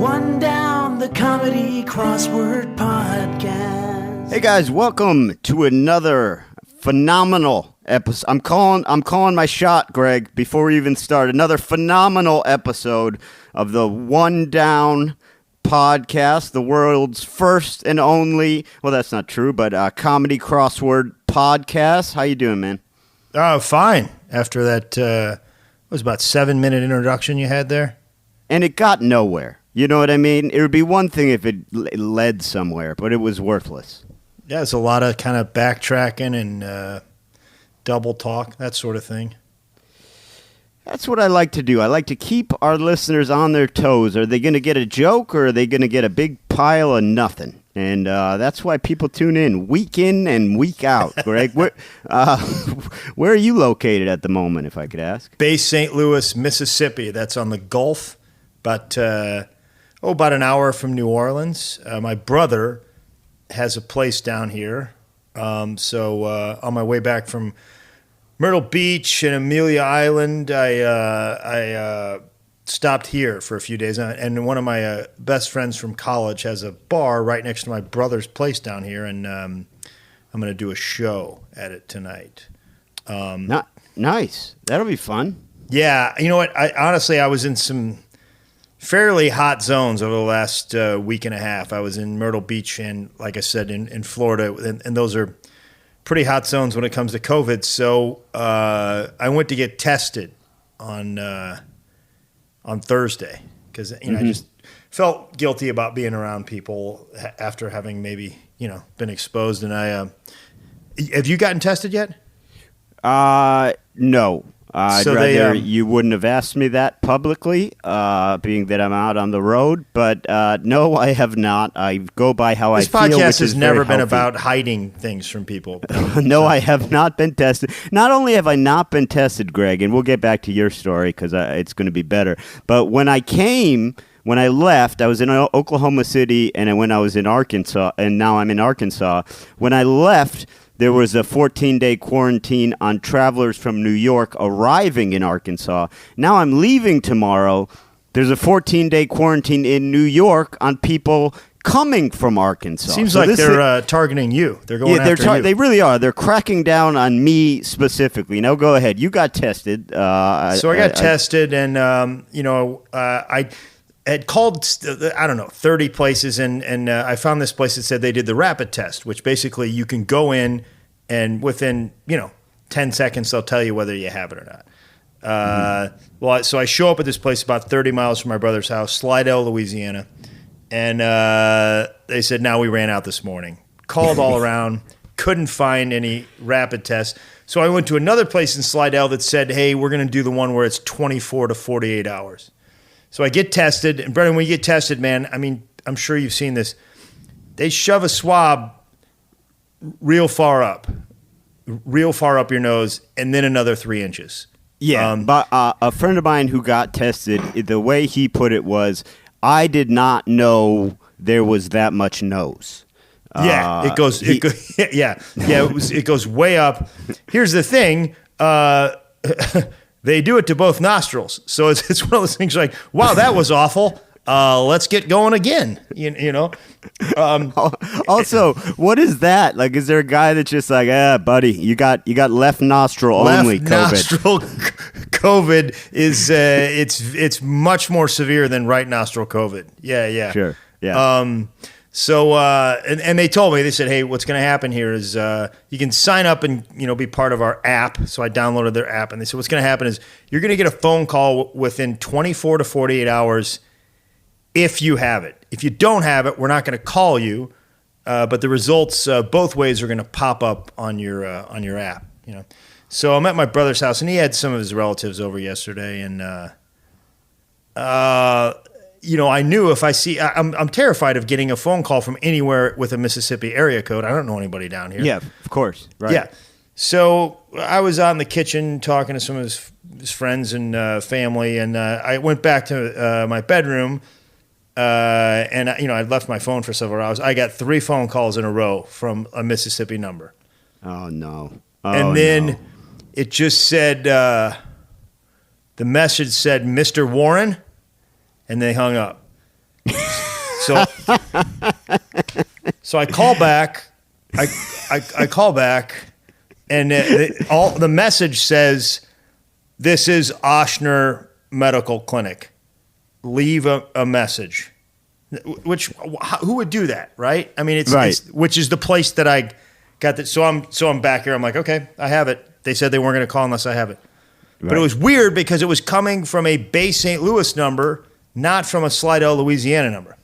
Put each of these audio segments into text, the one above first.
One Down, the comedy crossword podcast. Hey guys, welcome to another phenomenal episode. I'm calling my shot, Greg, before we even start. Another phenomenal episode of the One Down podcast, the world's first and only, well, that's not true, but comedy crossword podcast. How you doing, man? Oh, fine. After that, was about 7-minute introduction you had there. And it got nowhere. You know what I mean? It would be one thing if it led somewhere, but it was worthless. Yeah, it's a lot of kind of backtracking and double talk, that sort of thing. That's what I like to do. I like to keep our listeners on their toes. Are they going to get a joke, or are they going to get a big pile of nothing? And that's why people tune in and week out. Greg, where are you located at the moment, if I could ask? Base St. Louis, Mississippi. That's on the Gulf, but about an hour from New Orleans. My brother has a place down here. So on my way back from Myrtle Beach and Amelia Island, I stopped here for a few days. And one of my best friends from college has a bar right next to my brother's place down here, and I'm going to do a show at it tonight. Nice. That'll be fun. Yeah. You know what? I was in some fairly hot zones over the last week and a half. I was in Myrtle Beach and, like I said, in Florida, and those are pretty hot zones when it comes to COVID. So I went to get tested on Thursday because I just felt guilty about being around people after having maybe been exposed. And have you gotten tested yet? No. I'd rather you wouldn't have asked me that publicly, being that I'm out on the road. But no, I have not. I go by how I feel. This podcast has never been about hiding things from people. No, I have not been tested. Not only have I not been tested, Greg, and we'll get back to your story because it's going to be better. But when I left, I was in Oklahoma City, and when I was in Arkansas, and now I'm in Arkansas. When I left, there was a 14-day quarantine on travelers from New York arriving in Arkansas. Now I'm leaving tomorrow. There's a 14-day quarantine in New York on people coming from Arkansas. Seems like they're targeting you. They're going after you. They really are. They're cracking down on me specifically. Now go ahead. You got tested. I got tested, and I had called, 30 places, and I found this place that said they did the rapid test, which basically you can go in and within, 10 seconds they'll tell you whether you have it or not. So I show up at this place about 30 miles from my brother's house, Slidell, Louisiana, and they said, "Now we ran out this morning." Called all around, couldn't find any rapid tests. So I went to another place in Slidell that said, "Hey, we're going to do the one where it's 24 to 48 hours." So I get tested, and Brendan, when you get tested, man, I mean, I'm sure you've seen this. They shove a swab real far up your nose, and then another 3 inches. Yeah, but a friend of mine who got tested, the way he put it was, I did not know there was that much nose. Yeah, it goes way up. Here's the thing. They do it to both nostrils. So it's one of those things like, wow, that was awful. Let's get going again, Also, what is that? Like, is there a guy that's just like, buddy, you got left nostril only COVID? Left nostril COVID is, it's much more severe than right nostril COVID. Yeah. Sure, yeah. So they told me, they said, hey, what's going to happen here is you can sign up and be part of our app. So I downloaded their app, and they said what's going to happen is you're going to get a phone call within 24 to 48 hours if you have it. If you don't have it, we're not going to call you, but the results both ways are going to pop up on your app. So I'm at my brother's house, and he had some of his relatives over yesterday, and I knew if I'm terrified of getting a phone call from anywhere with a Mississippi area code. I don't know anybody down here. Yeah, of course. Right. Yeah. So I was out in the kitchen talking to some of his friends and family, and I went back to my bedroom, and I'd left my phone for several hours. I got 3 phone calls in a row from a Mississippi number. Oh, no. And then it just said, the message said, Mr. Warren, and they hung up. So, so I call back. I call back, and the message says, "This is Ochsner Medical Clinic. Leave a message." Which, who would do that, right? I mean, it's which is the place that I got that. So I'm back here. I'm like, okay, I have it. They said they weren't going to call unless I have it. Right. But it was weird because it was coming from a Bay St. Louis number, not from a Slidell, Louisiana number.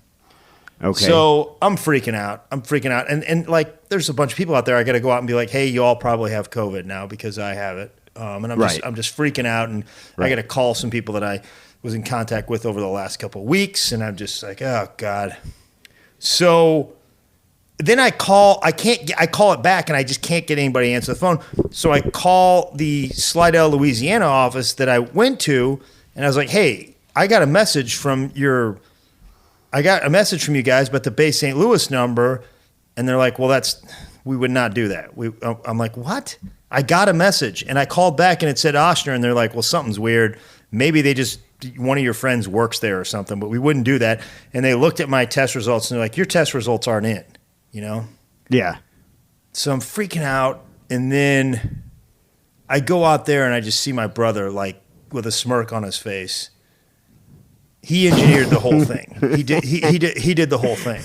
Okay. So I'm freaking out. And like, there's a bunch of people out there. I got to go out and be like, hey, you all probably have COVID now because I have it. And I'm just freaking out. And I got to call some people that I was in contact with over the last couple of weeks. And I'm just like, oh God. So then I call it back and I just can't get anybody to answer the phone. So I call the Slidell, Louisiana office that I went to, and I was like, hey, I got a message from you guys, but the Bay St. Louis number. And they're like, well, we would not do that. I'm like, what? I got a message, and I called back and it said Ochsner, and they're like, well, something's weird. Maybe one of your friends works there or something, but we wouldn't do that. And they looked at my test results and they're like, your test results aren't in. You know? Yeah. So I'm freaking out, and then I go out there and I just see my brother like with a smirk on his face. He engineered the whole thing. He did the whole thing.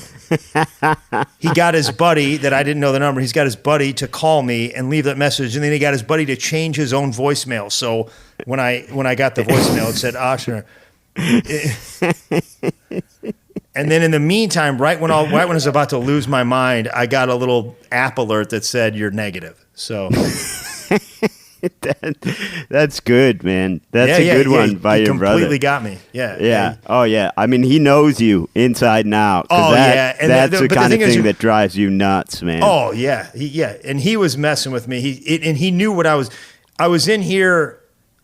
He got his buddy that I didn't know the number. He's got his buddy to call me and leave that message, and then he got his buddy to change his own voicemail. So when I got the voicemail, it said Ochsner. And then in the meantime, right when I was about to lose my mind, I got a little app alert that said you're negative. So that's good, man. That's a good one by your brother. Completely got me. Yeah. Oh yeah. I mean, he knows you inside and out. Yeah. And that's the kind of thing that drives you nuts, man. Oh yeah. And he was messing with me. He knew what I was in here,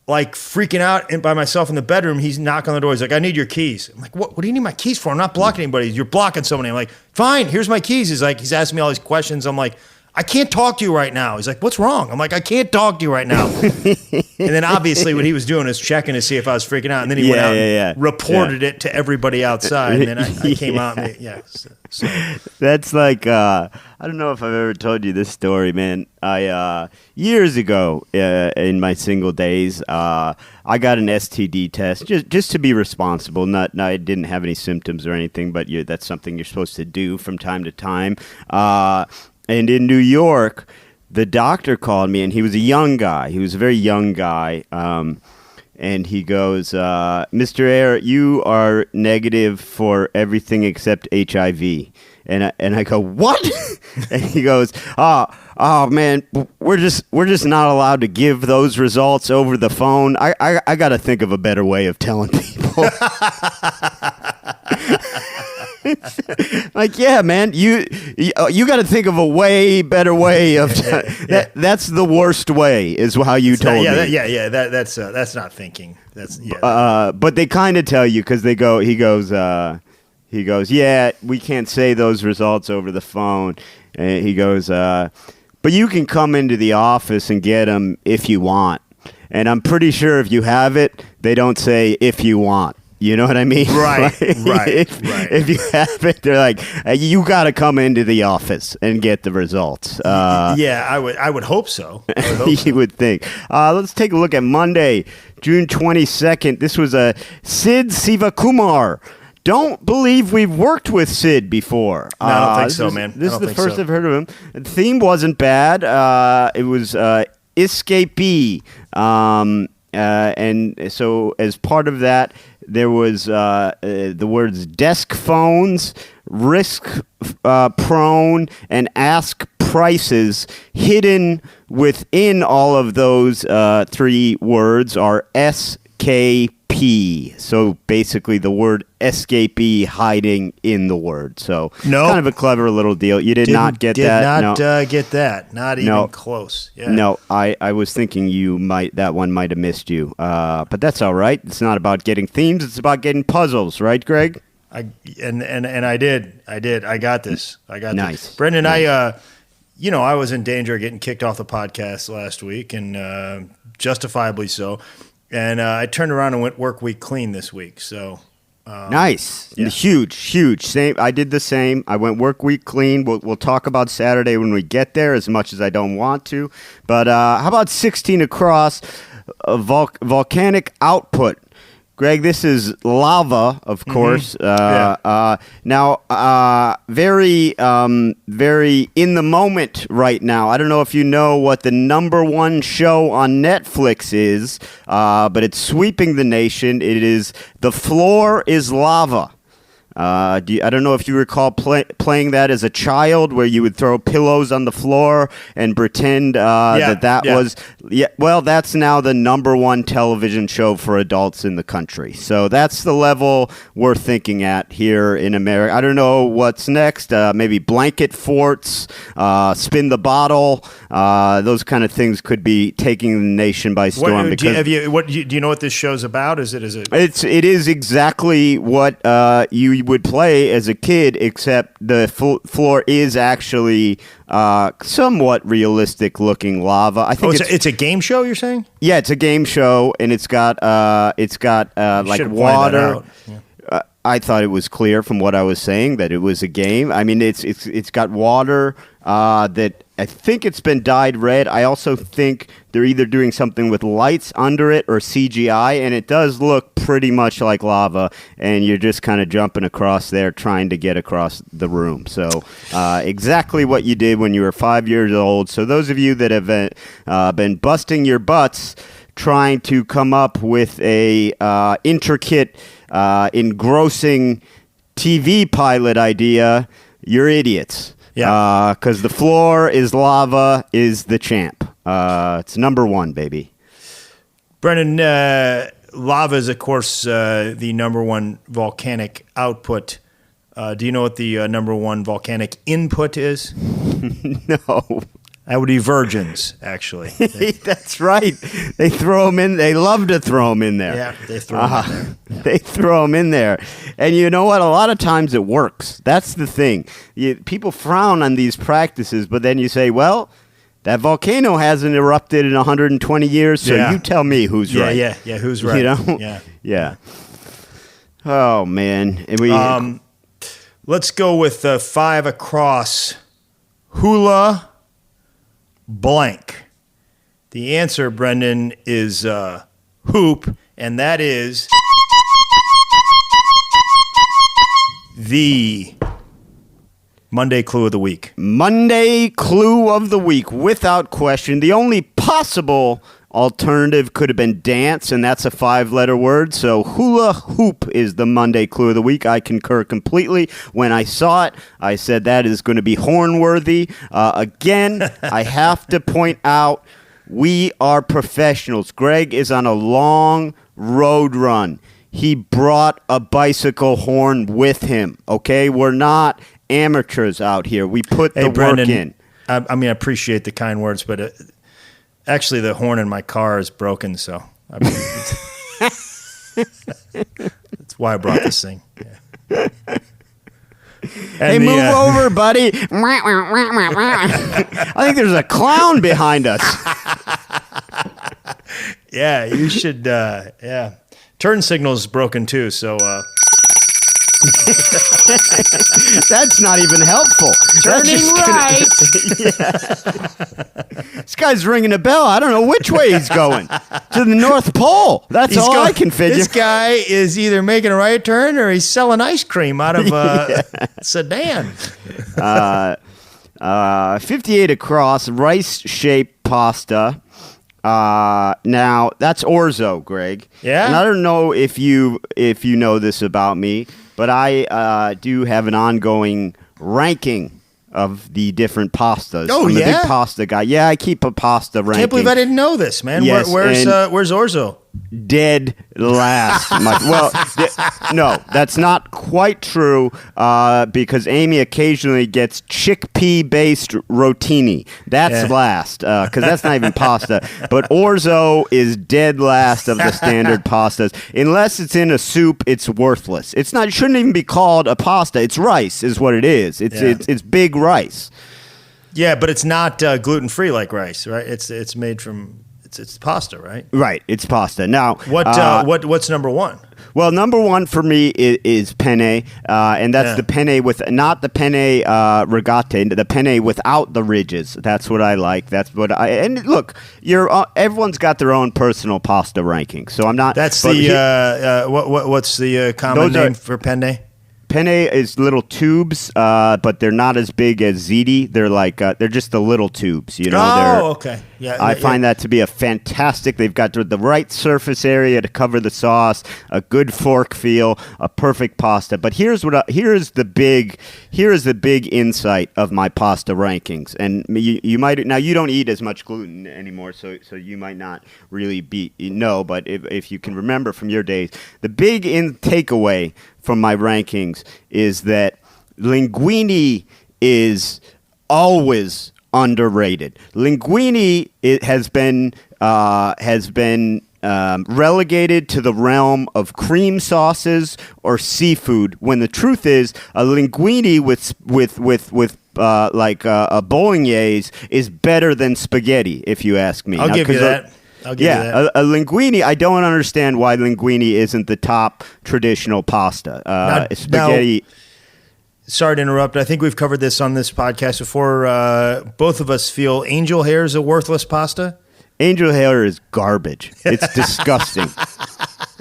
like freaking out and by myself in the bedroom. He's knocking on the door. He's like, I need your keys. I'm like, what do you need my keys for? I'm not blocking anybody. You're blocking somebody. I'm like, fine, here's my keys. He's asking me all these questions. I'm like, I can't talk to you right now. He's like, what's wrong? I'm like, I can't talk to you right now. And then obviously what he was doing is checking to see if I was freaking out. And then he went out and reported it to everybody outside. And then I came out and So. That's like, I don't know if I've ever told you this story, man. Years ago in my single days, I got an STD test just to be responsible. I didn't have any symptoms or anything, but that's something you're supposed to do from time to time. And in New York, the doctor called me, and he was a young guy. He was a very young guy. And he goes, Mr. Eyre, you are negative for everything except HIV. And I go, what? And he goes, oh man, we're just not allowed to give those results over the phone. I got to think of a better way of telling people. Like, yeah, man, you got to think of a way better way of that's the worst way is how you told me. That's not thinking. But they kind of tell you because he goes, yeah, we can't say those results over the phone. And he goes, but you can come into the office and get them if you want. And I'm pretty sure if you have it, they don't say if you want. You know what I mean? Right. If you have it, they're like, you got to come into the office and get the results. I would hope so. You would think. Let's take a look at Monday, June 22nd. This was Sid Sivakumar. Don't believe we've worked with Sid before. No, I don't think so, man. This is the first I've heard of him. The theme wasn't bad. It was Escapee. And so as part of that, there was the words desk phones, risk prone, and ask prices. Hidden within all of those three words are SKP. So basically the word escapee hiding in the word. So kind of a clever little deal. You did not get that? Did not get that. Not even close. Yeah. No, I was thinking that one might have missed you. But that's all right. It's not about getting themes. It's about getting puzzles. Right, Greg? I did. I got this. Nice. This. Brendan, nice. I was in danger of getting kicked off the podcast last week, and justifiably so. And I turned around and went work week clean this week. So Nice. Yeah. Huge. Same. I did the same. I went work week clean. We'll talk about Saturday when we get there, as much as I don't want to. But how about 16 across, volcanic output? Greg, this is lava, of course. Now, very in the moment right now. I don't know if you know what the #1 show on Netflix is, but it's sweeping the nation. It is The Floor is Lava. I don't know if you recall playing that as a child, where you would throw pillows on the floor and pretend that was. Yeah, well, that's now the #1 television show for adults in the country. So that's the level we're thinking at here in America. I don't know what's next. Maybe blanket forts, spin the bottle. Those kind of things could be taking the nation by storm. Do you know what this show's about? It is exactly what you would play as a kid, except the floor is actually somewhat realistic looking lava. I think it's a game show, you're saying? Yeah, it's a game show, and it's got like water. I thought it was clear from what I was saying that it was a game. I mean, it's got water that I think it's been dyed red. I also think they're either doing something with lights under it or CGI, and it does look pretty much like lava, and you're just kind of jumping across there trying to get across the room. So exactly what you did when you were 5 years old. So those of you that have been busting your butts trying to come up with a intricate, engrossing TV pilot idea, you're idiots. Yeah, because The Floor is Lava is the champ. It's #1, baby. Brendan, lava is, of course, the #1 volcanic output. Do you know what the #1 volcanic input is? No. That would be virgins, actually. That's right. They throw them in. They love to throw them in there. Yeah, they throw them in there. Yeah. They throw them in there. And you know what? A lot of times it works. That's the thing. People frown on these practices, but then you say, well, that volcano hasn't erupted in 120 years, so you tell me who's right. Yeah, who's right? You know? Yeah. Oh, man. And let's go with 5 across. Hula blank. The answer, Brendan, is hoop, and that is the Monday clue of the week. Monday clue of the week, without question. The only possible alternative could have been dance, and that's a 5-letter word. So hula hoop is the Monday clue of the week. I concur completely. When I saw it, I said that is going to be horn-worthy. Again, I have to point out, we are professionals. Greg is on a long road run. He brought a bicycle horn with him, okay? We're not amateurs out here. We put the Brendan, work in. I mean, I appreciate the kind words, but actually the horn in my car is broken, so I mean, that's why I brought this thing. Yeah. Hey, move over, buddy. I think there's a clown behind us. Yeah, you should. Turn signal is broken too, so. That's not even helpful. Turning right. This guy's ringing a bell. I don't know which way he's going. To the North Pole. That's all I can figure. This guy is either making a right turn or he's selling ice cream out of a sedan. 58 across, rice-shaped pasta. Now that's orzo, Greg. Yeah. And I don't know if you know this about me, but I do have an ongoing ranking of the different pastas. Oh, I'm yeah? a big pasta guy. Yeah, I keep a pasta ranking. Can't believe I didn't know this, man. Yes, where's orzo? Dead last. No, that's not quite true because Amy occasionally gets chickpea-based rotini. That's last because that's not even pasta. But orzo is dead last of the standard pastas. Unless it's in a soup, it's worthless. It's not. It shouldn't even be called a pasta. It's rice, is what it is. It's big rice. Yeah, but it's not gluten-free like rice, right? It's made from. It's pasta, right? Right, it's pasta. Now, what's number one? Well, number one for me is penne, and that's the penne with not the penne rigate, the penne without the ridges. That's what I like. That's what and look, everyone's got their own personal pasta ranking. So I'm not. That's what's the common name for penne? Penne is little tubes, but they're not as big as ziti. They're like they're just the little tubes. Okay. Yeah. I find that to be a fantastic. They've got the right surface area to cover the sauce, a good fork feel, a perfect pasta. But here is the big insight of my pasta rankings. And you might now you don't eat as much gluten anymore, so you might not really know. But if you can remember from your days, the big takeaway from my rankings is that linguine is always underrated. Linguine has been relegated to the realm of cream sauces or seafood, when the truth is a linguine with a bolognese is better than spaghetti, if you ask me. I'll give you that. A linguine. I don't understand why linguine isn't the top traditional pasta. Spaghetti. Sorry to interrupt. I think we've covered this on this podcast before. Both of us feel angel hair is a worthless pasta. Angel hair is garbage. It's disgusting.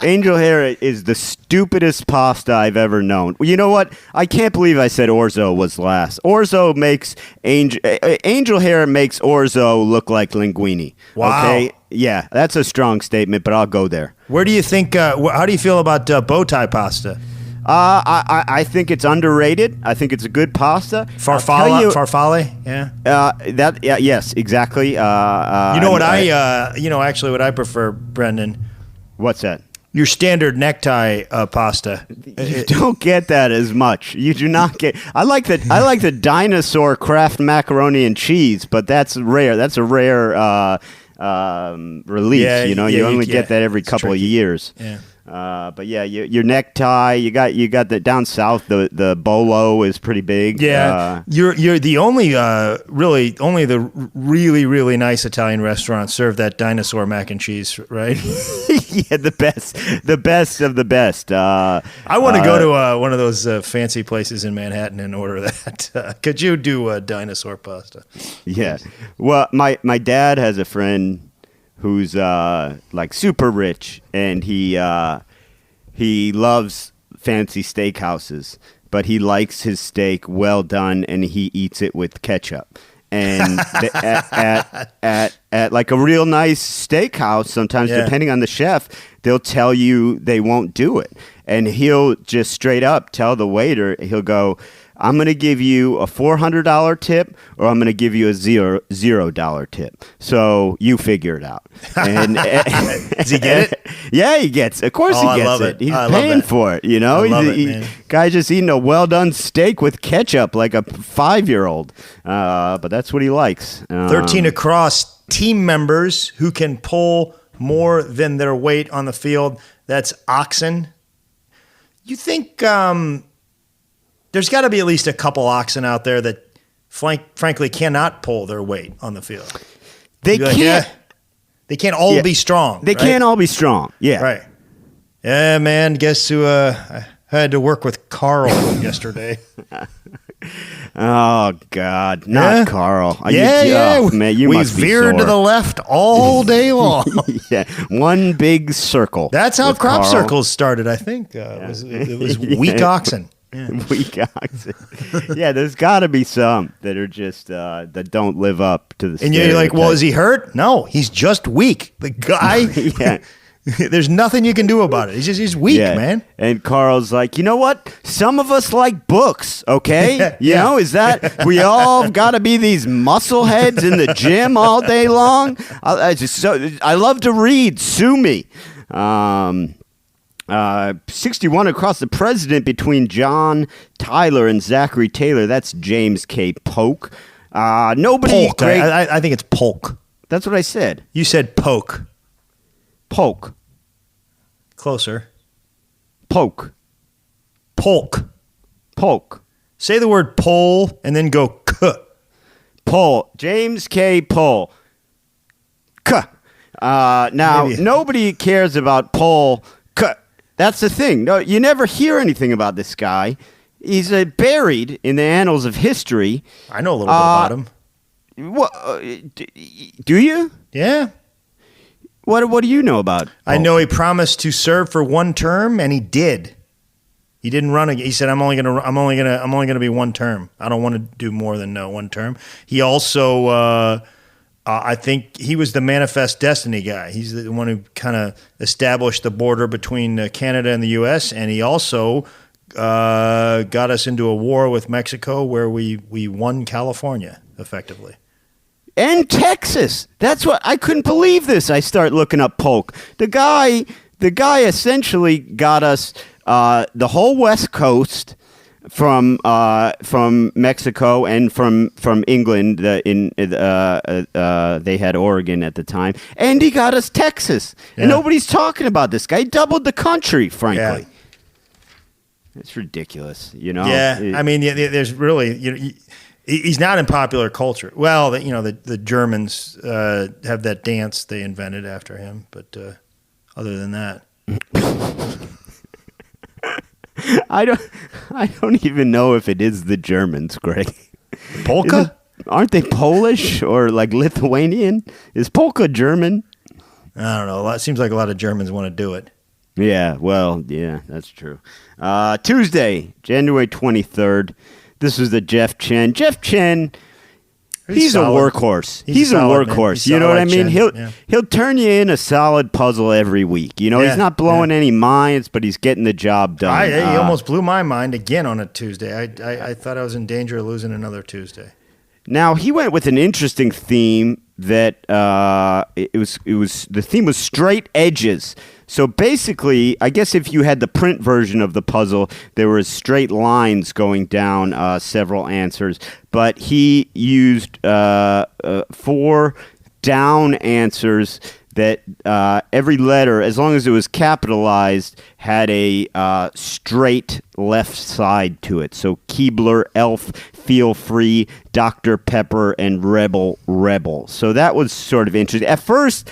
Angel hair is the stupidest pasta I've ever known. You know what? I can't believe I said orzo was last. Orzo makes angel hair makes orzo look like linguine. Wow. Okay? Yeah, that's a strong statement, but I'll go there. Where do you think? How do you feel about bow tie pasta? I think it's underrated. I think it's a good pasta. Farfalle, yeah. Yes, exactly. What I prefer, Brendan. What's that? Your standard necktie pasta. You don't get that as much. You do not get. I like the dinosaur Kraft macaroni and cheese, but that's rare. That's a rare release. Yeah, you only get that every couple of years. Yeah. But yeah, your necktie. You got the down south. The bolo is pretty big. Yeah, you're the only really nice Italian restaurant serve that dinosaur mac and cheese, right? Yeah, the best of the best. I want to go to one of those fancy places in Manhattan and order that. Could you do dinosaur pasta? Yeah. Well, my dad has a friend who's like super rich, and he loves fancy steakhouses, but he likes his steak well done, and he eats it with ketchup. And at like a real nice steakhouse, sometimes depending on the chef, they'll tell you they won't do it, and he'll just straight up tell the waiter, he'll go, I'm going to give you a $400 tip, or I'm going to give you a $0 tip. So you figure it out. And does he get it? Yeah, he gets. Of course, he gets it. He's paying for it. You know, guy's just eating a well-done steak with ketchup like a 5-year-old. But that's what he likes. 13 across team members who can pull more than their weight on the field. That's oxen. You think? There's got to be at least a couple oxen out there that, frankly, cannot pull their weight on the field. They can't. They can't all be strong. They can't all be strong. Yeah. Right. Yeah, man. Guess who? I had to work with Carl yesterday. Oh God, not Carl. Man, you must be veered sore. to the left all day long. Yeah, one big circle. That's how crop Carl. circles started. I think it was weak oxen. Yeah. Weak oxen. Yeah, there's got to be some that are just that don't live up to the. And you're like, well, is he hurt? No, he's just weak. The guy. Yeah. There's nothing you can do about it. He's weak, man. And Carl's like, you know what? Some of us like books, okay? You know, is that we all got to be these muscle heads in the gym all day long? I love to read. Sue me. 61 across the president between John Tyler and Zachary Taylor. That's James K. Polk. Nobody. Polk. I think it's Polk. That's what I said. You said poke. Polk. Closer. Polk. Polk. Polk. Say the word pole and then go k. Pole. James K. Pole. K. Now, Maybe. nobody cares about Paul. That's the thing. No, you never hear anything about this guy. He's buried in the annals of history. I know a little bit about him. What, do you? Yeah. What do you know about Paul? I know he promised to serve for one term, and he did. He didn't run again. He said, "I'm only gonna be one term. I don't want to do more than one term." He also, I think, he was the Manifest Destiny guy. He's the one who kind of established the border between Canada and the U.S., and he also got us into a war with Mexico where we won California effectively. And Texas. That's what I couldn't believe this. I start looking up Polk. The guy essentially got us the whole West Coast from Mexico and from England. They had Oregon at the time, and he got us Texas. Yeah. And nobody's talking about this guy. He doubled the country, frankly. Yeah. It's ridiculous, you know. Yeah, I mean, there's really, he's not in popular culture. Well, the Germans have that dance they invented after him, but other than that, I don't even know if it is the Germans, Greg. polka. Aren't they Polish or like Lithuanian? Is polka German? I don't know. It seems like a lot of Germans want to do it. Yeah, well, yeah, that's true. Tuesday, January 23rd. This was the Jeff Chen. Jeff Chen, he's a solid. workhorse. He's He's a solid, man. workhorse. He's You know solid, what I mean? Chen. He'll turn you in a solid puzzle every week. You know, Yeah, he's not blowing any minds, but he's getting the job done. He almost blew my mind again on a Tuesday. I thought I was in danger of losing another Tuesday. Now he went with an interesting theme that the theme was straight edges. So basically, I guess if you had the print version of the puzzle, there were straight lines going down several answers. But he used 4 down answers that every letter, as long as it was capitalized, had a straight left side to it. So Keebler, Elf, Feel Free, Dr. Pepper, and Rebel. So that was sort of interesting. At first,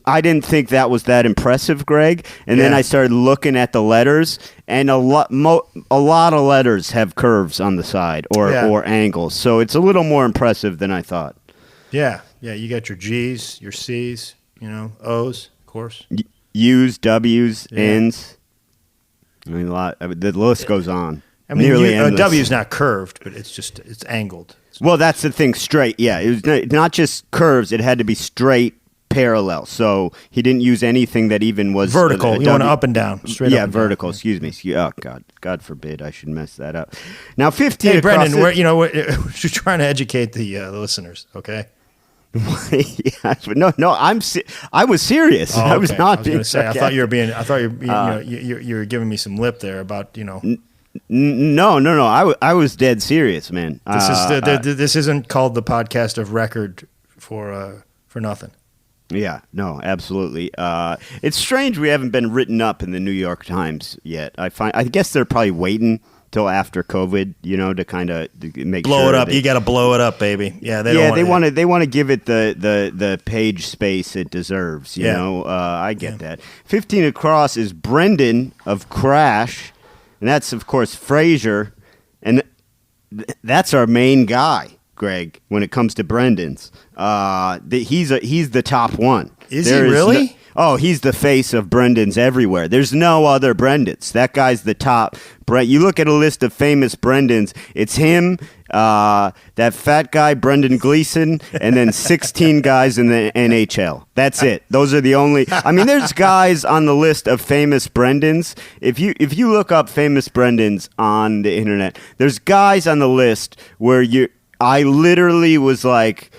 I didn't think that was that impressive, Greg. And then I started looking at the letters, and a lot of letters have curves on the side or angles. So it's a little more impressive than I thought. Yeah. You got your G's, your C's, O's, of course. U's, W's, N's. I mean, the list goes on. I mean, Nearly endless. W's not curved, but it's angled. Well, that's the thing, straight. Yeah, it was not just curves. It had to be straight, parallel. So he didn't use anything that even was vertical. You want up and down, straight up. Yeah, and vertical. down. Oh God forbid, I should mess that up. Now 15. Hey, Brendan, we're trying to educate the listeners. Okay. Yeah, but no, I was serious. Oh, okay. I was not I was being. Say, sarcastic. I thought you were being. I thought you were giving me some lip there about No. I was dead serious, man. This isn't called the podcast of record for nothing. Yeah, no, absolutely. It's strange we haven't been written up in the New York Times yet. I guess they're probably waiting till after COVID, to kind of make blow sure it up. You got to blow it up, baby. Yeah, they want to give it the page space it deserves. You know, I get that. 15 across is Brendan of Crash, and that's of course Frasier, and that's our main guy, Greg. When it comes to Brendan's, he's the top one. Is he really? He's the face of Brendan's everywhere. There's no other Brendans. That guy's the top. You look at a list of famous Brendans, it's him, that fat guy, Brendan Gleeson, and then 16 guys in the NHL. That's it. Those are the only... I mean, there's guys on the list of famous Brendans. If you look up famous Brendans on the internet, there's guys on the list where I literally was like...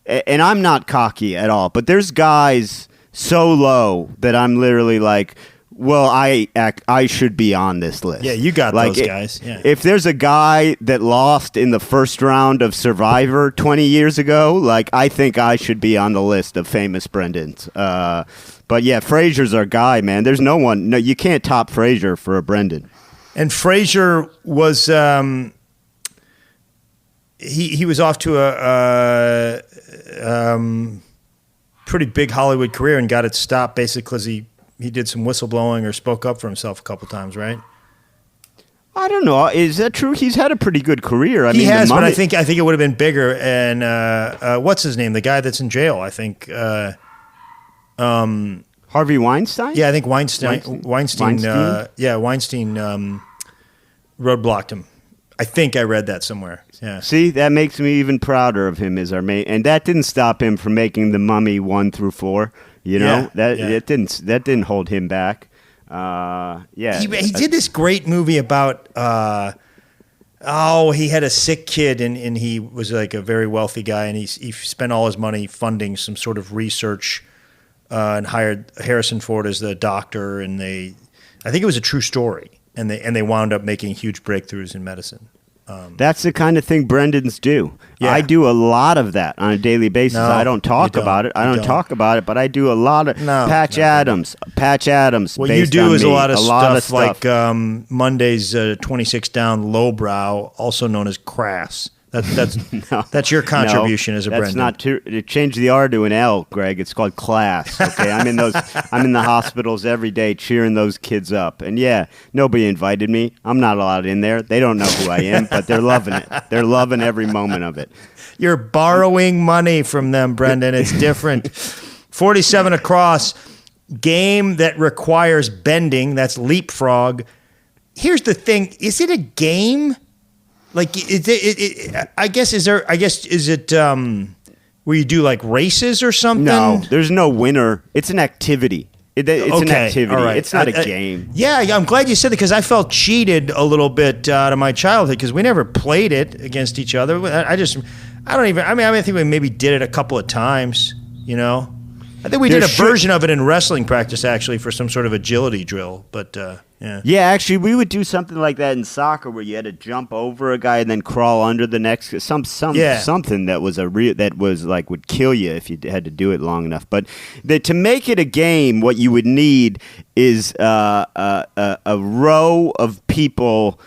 And I'm not cocky at all, but there's guys so low that I'm literally like, well, I should be on this list. Yeah, you got those guys. Yeah. If there's a guy that lost in the first round of Survivor 20 years ago, like I think I should be on the list of famous Brendans. But yeah, Frasier's our guy, man. There's no one. No, you can't top Frasier for a Brendan. And Frasier was he was off to pretty big Hollywood career and got it stopped basically because he did some whistleblowing or spoke up for himself a couple times, right? I don't know. Is that true? He's had a pretty good career. He has, but I think it would have been bigger. And what's his name? The guy that's in jail, I think. Harvey Weinstein? Yeah, I think Weinstein Weinstein? Roadblocked him. I think I read that somewhere. Yeah. See, that makes me even prouder of him as our mate. And that didn't stop him from making The Mummy 1 through 4. You know, that didn't hold him back. He did this great movie about he had a sick kid and he was like a very wealthy guy and he spent all his money funding some sort of research and hired Harrison Ford as the doctor and I think it was a true story and they wound up making huge breakthroughs in medicine. That's the kind of thing Brendans do. Yeah. I do a lot of that on a daily basis. No, I don't talk about it. I don't talk about it, but I do a lot of Patch Adams. What you do is a lot of stuff like Monday's 26 down lowbrow, also known as crass. That's your contribution as a Brendan. That's not true. Change the R to an L, Greg. It's called class. Okay, I'm in the hospitals every day cheering those kids up. And yeah, nobody invited me. I'm not allowed in there. They don't know who I am, but they're loving it. They're loving every moment of it. You're borrowing money from them, Brendan. It's different. 47 across. Game that requires bending. That's leapfrog. Here's the thing. Is it a game? Like, is it where you do like races or something? No, there's no winner. It's an activity. It's an activity. All right. It's not a game. Yeah, I'm glad you said it because I felt cheated a little bit out of my childhood because we never played it against each other. I think we maybe did it a couple of times, you know? I think we did a version of it in wrestling practice, actually, for some sort of agility drill. But yeah. Yeah, actually, we would do something like that in soccer, where you had to jump over a guy and then crawl under the next something that was would kill you if you had to do it long enough. But to make it a game, what you would need is a row of people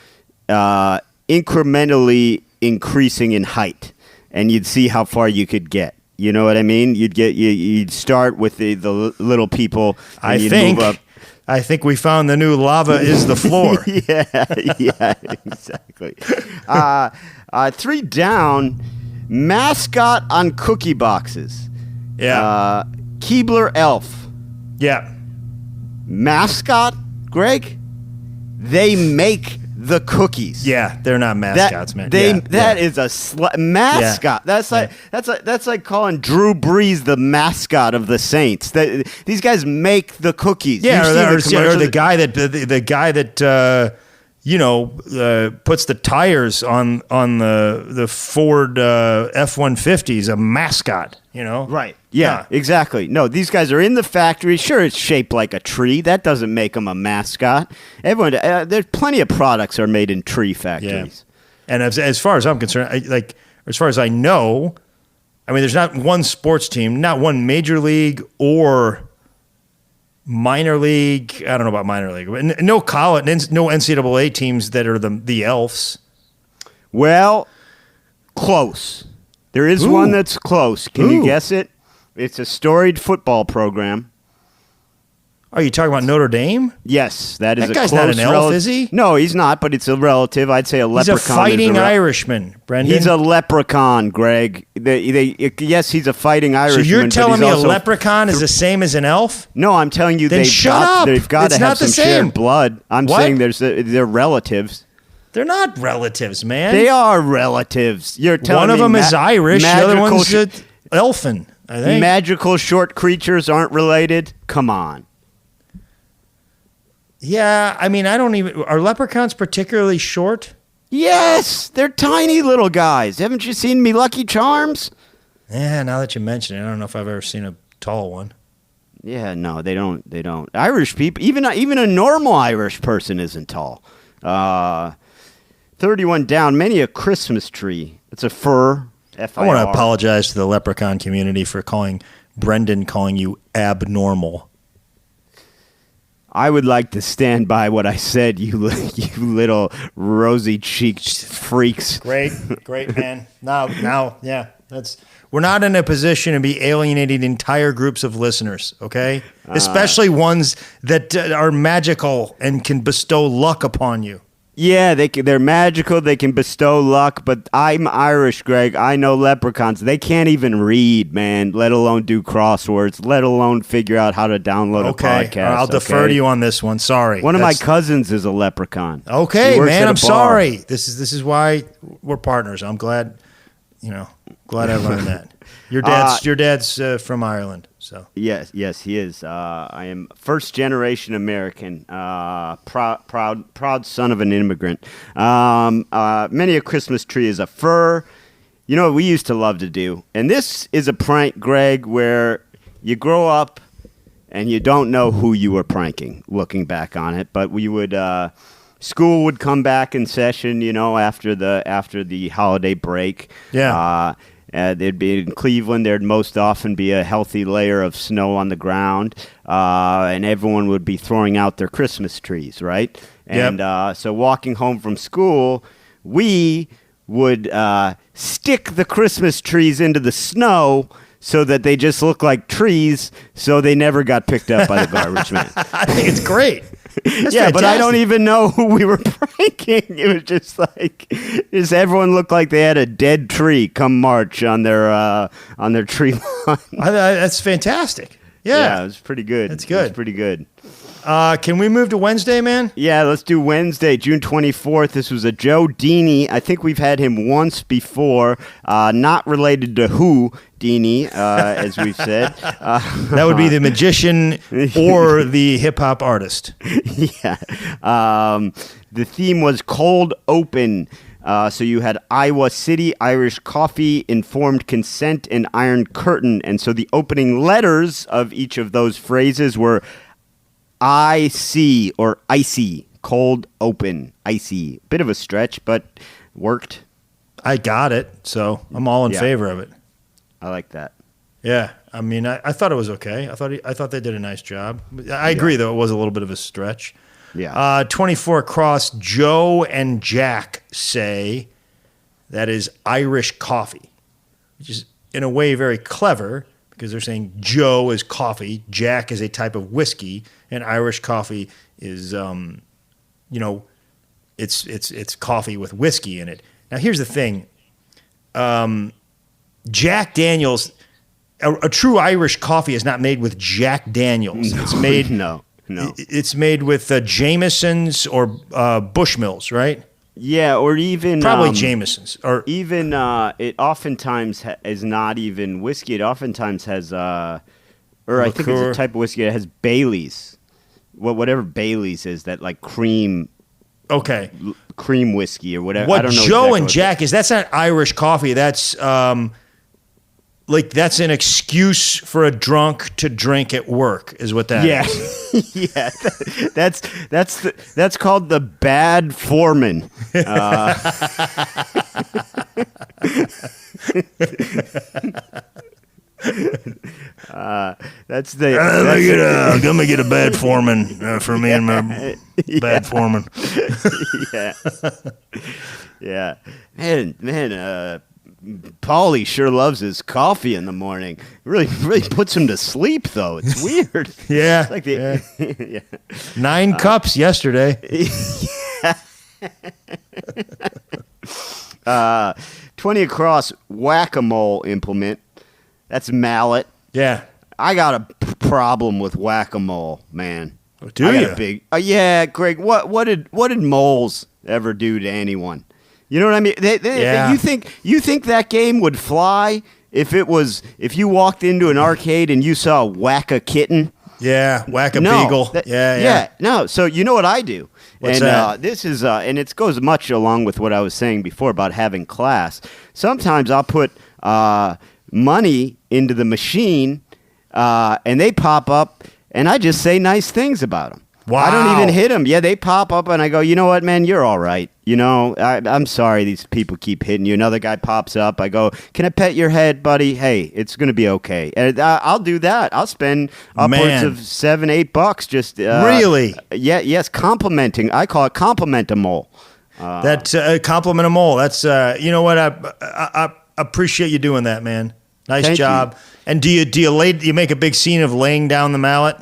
incrementally increasing in height, and you'd see how far you could get. You know what I mean? You'd start with the little people. And move up. I think we found the new lava is the floor. yeah, exactly. 3 down. Mascot on cookie boxes. Yeah. Keebler Elf. Yeah. Mascot, Greg? They make the cookies. Yeah, they're not mascots, man. That is a mascot. Yeah. That's like calling Drew Brees the mascot of the Saints. These guys make the cookies. Yeah, or the guy that puts the tires on the Ford F-150 is a mascot. You know, right? Yeah, exactly. No, these guys are in the factory. Sure, it's shaped like a tree. That doesn't make them a mascot. Everyone, there's plenty of products are made in tree factories. Yeah. And as far as I'm concerned, as far as I know, I mean, there's not one sports team, not one major league or minor league. I don't know about minor league, but no college, no NCAA teams that are the Elves. Well, close. There is one that's close. Can you guess it? It's a storied football program. Are you talking about Notre Dame? Yes, that is that a guy's close not an elf, is he? No, he's not, but it's a relative. I'd say a leprechaun. He's a fighting Irishman, Brendan. He's a leprechaun, Greg. Yes, he's a fighting Irishman. So you're telling me a leprechaun is the same as an elf? No, I'm telling you then they've got to have some shared blood. I'm saying they're relatives. They're not relatives, man. They are relatives. You're telling me one of them is Irish, the other one's elfin, I think. Magical short creatures aren't related? Come on. Yeah, I mean, are leprechauns particularly short? Yes, they're tiny little guys. Haven't you seen me Lucky Charms? Yeah, now that you mention it, I don't know if I've ever seen a tall one. Yeah, no, they don't. Irish people, even a normal Irish person isn't tall. 31 down, many a Christmas tree. It's a fir. F-I-R. I want to apologize to the leprechaun community for calling you abnormal. I would like to stand by what I said, you little rosy-cheeked freaks. Great, man. Now, yeah. We're not in a position to be alienating entire groups of listeners, okay? Especially ones that are magical and can bestow luck upon you. Yeah, they're magical. They can bestow luck, but I'm Irish, Greg. I know leprechauns. They can't even read, man, let alone do crosswords, let alone figure out how to download a podcast. I'll defer to you on this one. Sorry. One of my cousins is a leprechaun. Okay, man, I'm sorry. This is why we're partners. I'm glad I learned that. Your dad's from Ireland, so yes, he is. I am first generation American, proud son of an immigrant. Many a Christmas tree is a fir. You know what we used to love to do, and this is a prank, Greg, where you grow up and you don't know who you were pranking. Looking back on it, but we would. School would come back in session, after the holiday break. Yeah. They'd be in Cleveland. There'd most often be a healthy layer of snow on the ground, and everyone would be throwing out their Christmas trees, right? And so walking home from school, we would stick the Christmas trees into the snow so that they just look like trees, so they never got picked up by the garbage man. I think it's great. That's yeah, fantastic. But I don't even know who we were pranking. It was just everyone looked like they had a dead tree come March on their tree lawn. That's fantastic. Yeah, it was pretty good. That's good. It was pretty good. Can we move to Wednesday, man? Yeah, let's do Wednesday, June 24th. This was a Joe Dini. I think we've had him once before. Not related to who Dini, as we've said. That would be the magician or the hip-hop artist. Yeah. The theme was cold open. So you had Iowa City, Irish coffee, informed consent, and Iron Curtain. And so the opening letters of each of those phrases were I-C or icy, cold open, icy. Bit of a stretch, but worked. I got it, so I'm all in favor of it. I like that. Yeah, I mean, I thought it was okay. I thought they did a nice job. I agree, though, it was a little bit of a stretch. Yeah. 24 across, Joe and Jack say that is Irish coffee, which is in a way very clever because they're saying Joe is coffee, Jack is a type of whiskey, and Irish coffee is, it's coffee with whiskey in it. Now, here's the thing. Jack Daniels, a true Irish coffee is not made with Jack Daniels. No, it's made no. It's made with Jameson's or Bushmills, right? Yeah, or even probably Jameson's, or even it oftentimes is not even whiskey. It oftentimes has, I think it's a type of whiskey that has Bailey's. Whatever Bailey's is, that like cream. Okay. Cream whiskey or whatever. What I don't know Joe exactly and Jack is, that's not Irish coffee. That's that's an excuse for a drunk to drink at work, is what that is. Yeah, that's called the bad foreman. That's the. I'm gonna get a bad foreman for me and my bad foreman. Yeah. Man. Paulie sure loves his coffee in the morning. Really puts him to sleep, though. It's weird. Yeah. It's like the, 9 cups yesterday. 20 across whack-a-mole implement. That's mallet. Yeah. I got a problem with whack-a-mole, man. Do you? Yeah, Greg. What did moles ever do to anyone? You know what I mean? Yeah. You think that game would fly if you walked into an arcade and you saw Whack-A-Kitten? Yeah, Whack-A-Beagle. Yeah. No, so you know what I do? What's that? This is and it goes much along with what I was saying before about having class. Sometimes I'll put money into the machine and they pop up and I just say nice things about them. Wow. I don't even hit them. Yeah, they pop up and I go, you know what, man, you're all right. You know, I'm sorry these people keep hitting you. Another guy pops up. I go, can I pet your head, buddy? Hey, it's going to be okay. And I'll do that. I'll spend upwards of $7-8 just. Really? Yeah, yes, complimenting. I call it compliment a mole. That's compliment a mole. That's, you know what, I appreciate you doing that, man. Nice Thank job. you. And do you make a big scene of laying down the mallet?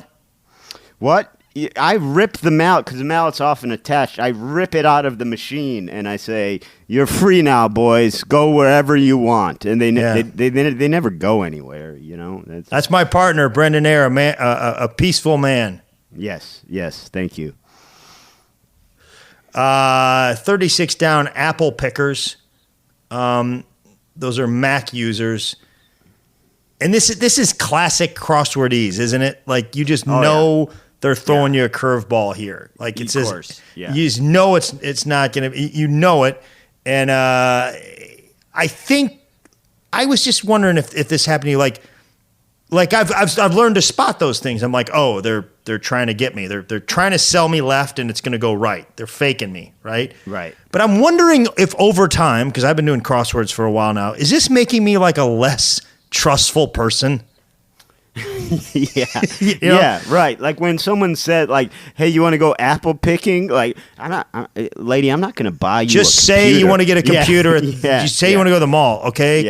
What? I rip the mallet because the mallet's often attached. I rip it out of the machine and I say, "You're free now, boys. Go wherever you want." And they never go anywhere. You know. That's my partner, Brendan Eyre, a peaceful man. Yes. Thank you. 36 down apple pickers. Those are Mac users. And this is classic crossword ease, isn't it? Like you just know they're throwing you a curveball here. Like it says, you just know it's not going to. You know it, and I think I was just wondering if this happened to you. Like I've learned to spot those things. I'm like, oh, they're trying to get me. They're trying to sell me left, and it's going to go right. They're faking me, right? Right. But I'm wondering if over time, because I've been doing crosswords for a while now, is this making me like a less trustful person? Yeah. You know? Yeah, right. Like when someone said, like, "Hey, you want to go apple picking?" Like, lady, I'm not going to buy you. Just say you want to get a computer. Just say you want to go to the mall, okay?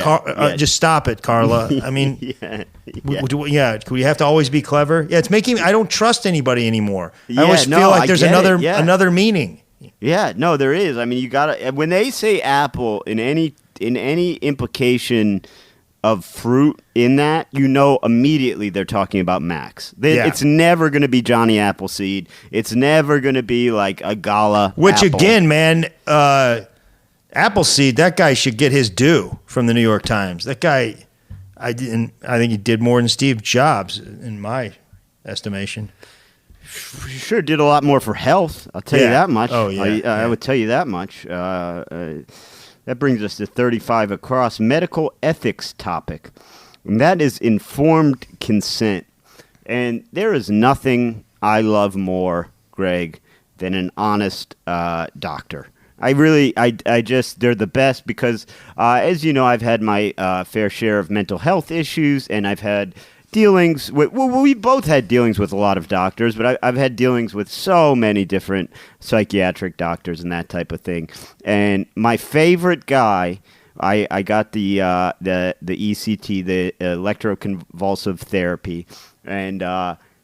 Just stop it, Carla. I mean, do we have to always be clever? Yeah, it's making me. I don't trust anybody anymore. I always feel like there's another meaning. Yeah, no, there is. I mean, you gotta when they say apple in any implication of fruit in that, you know immediately they're talking about Max. It's never going to be Johnny Appleseed. It's never going to be like a Gala Which apple. Again, man, Appleseed, that guy should get his due from the New York Times. That guy, I think he did more than Steve Jobs in my estimation. Sure did a lot more for health. I'll tell you that much. Oh, yeah. I would tell you that much. That brings us to 35 across, medical ethics topic. And that is informed consent. And there is nothing I love more, Greg, than an honest doctor. I just, they're the best because, as you know, I've had my fair share of mental health issues, and I've had dealings with, we both had dealings with a lot of doctors, but I've had dealings with so many different psychiatric doctors and that type of thing. And my favorite guy, I got the ECT, the electroconvulsive therapy, and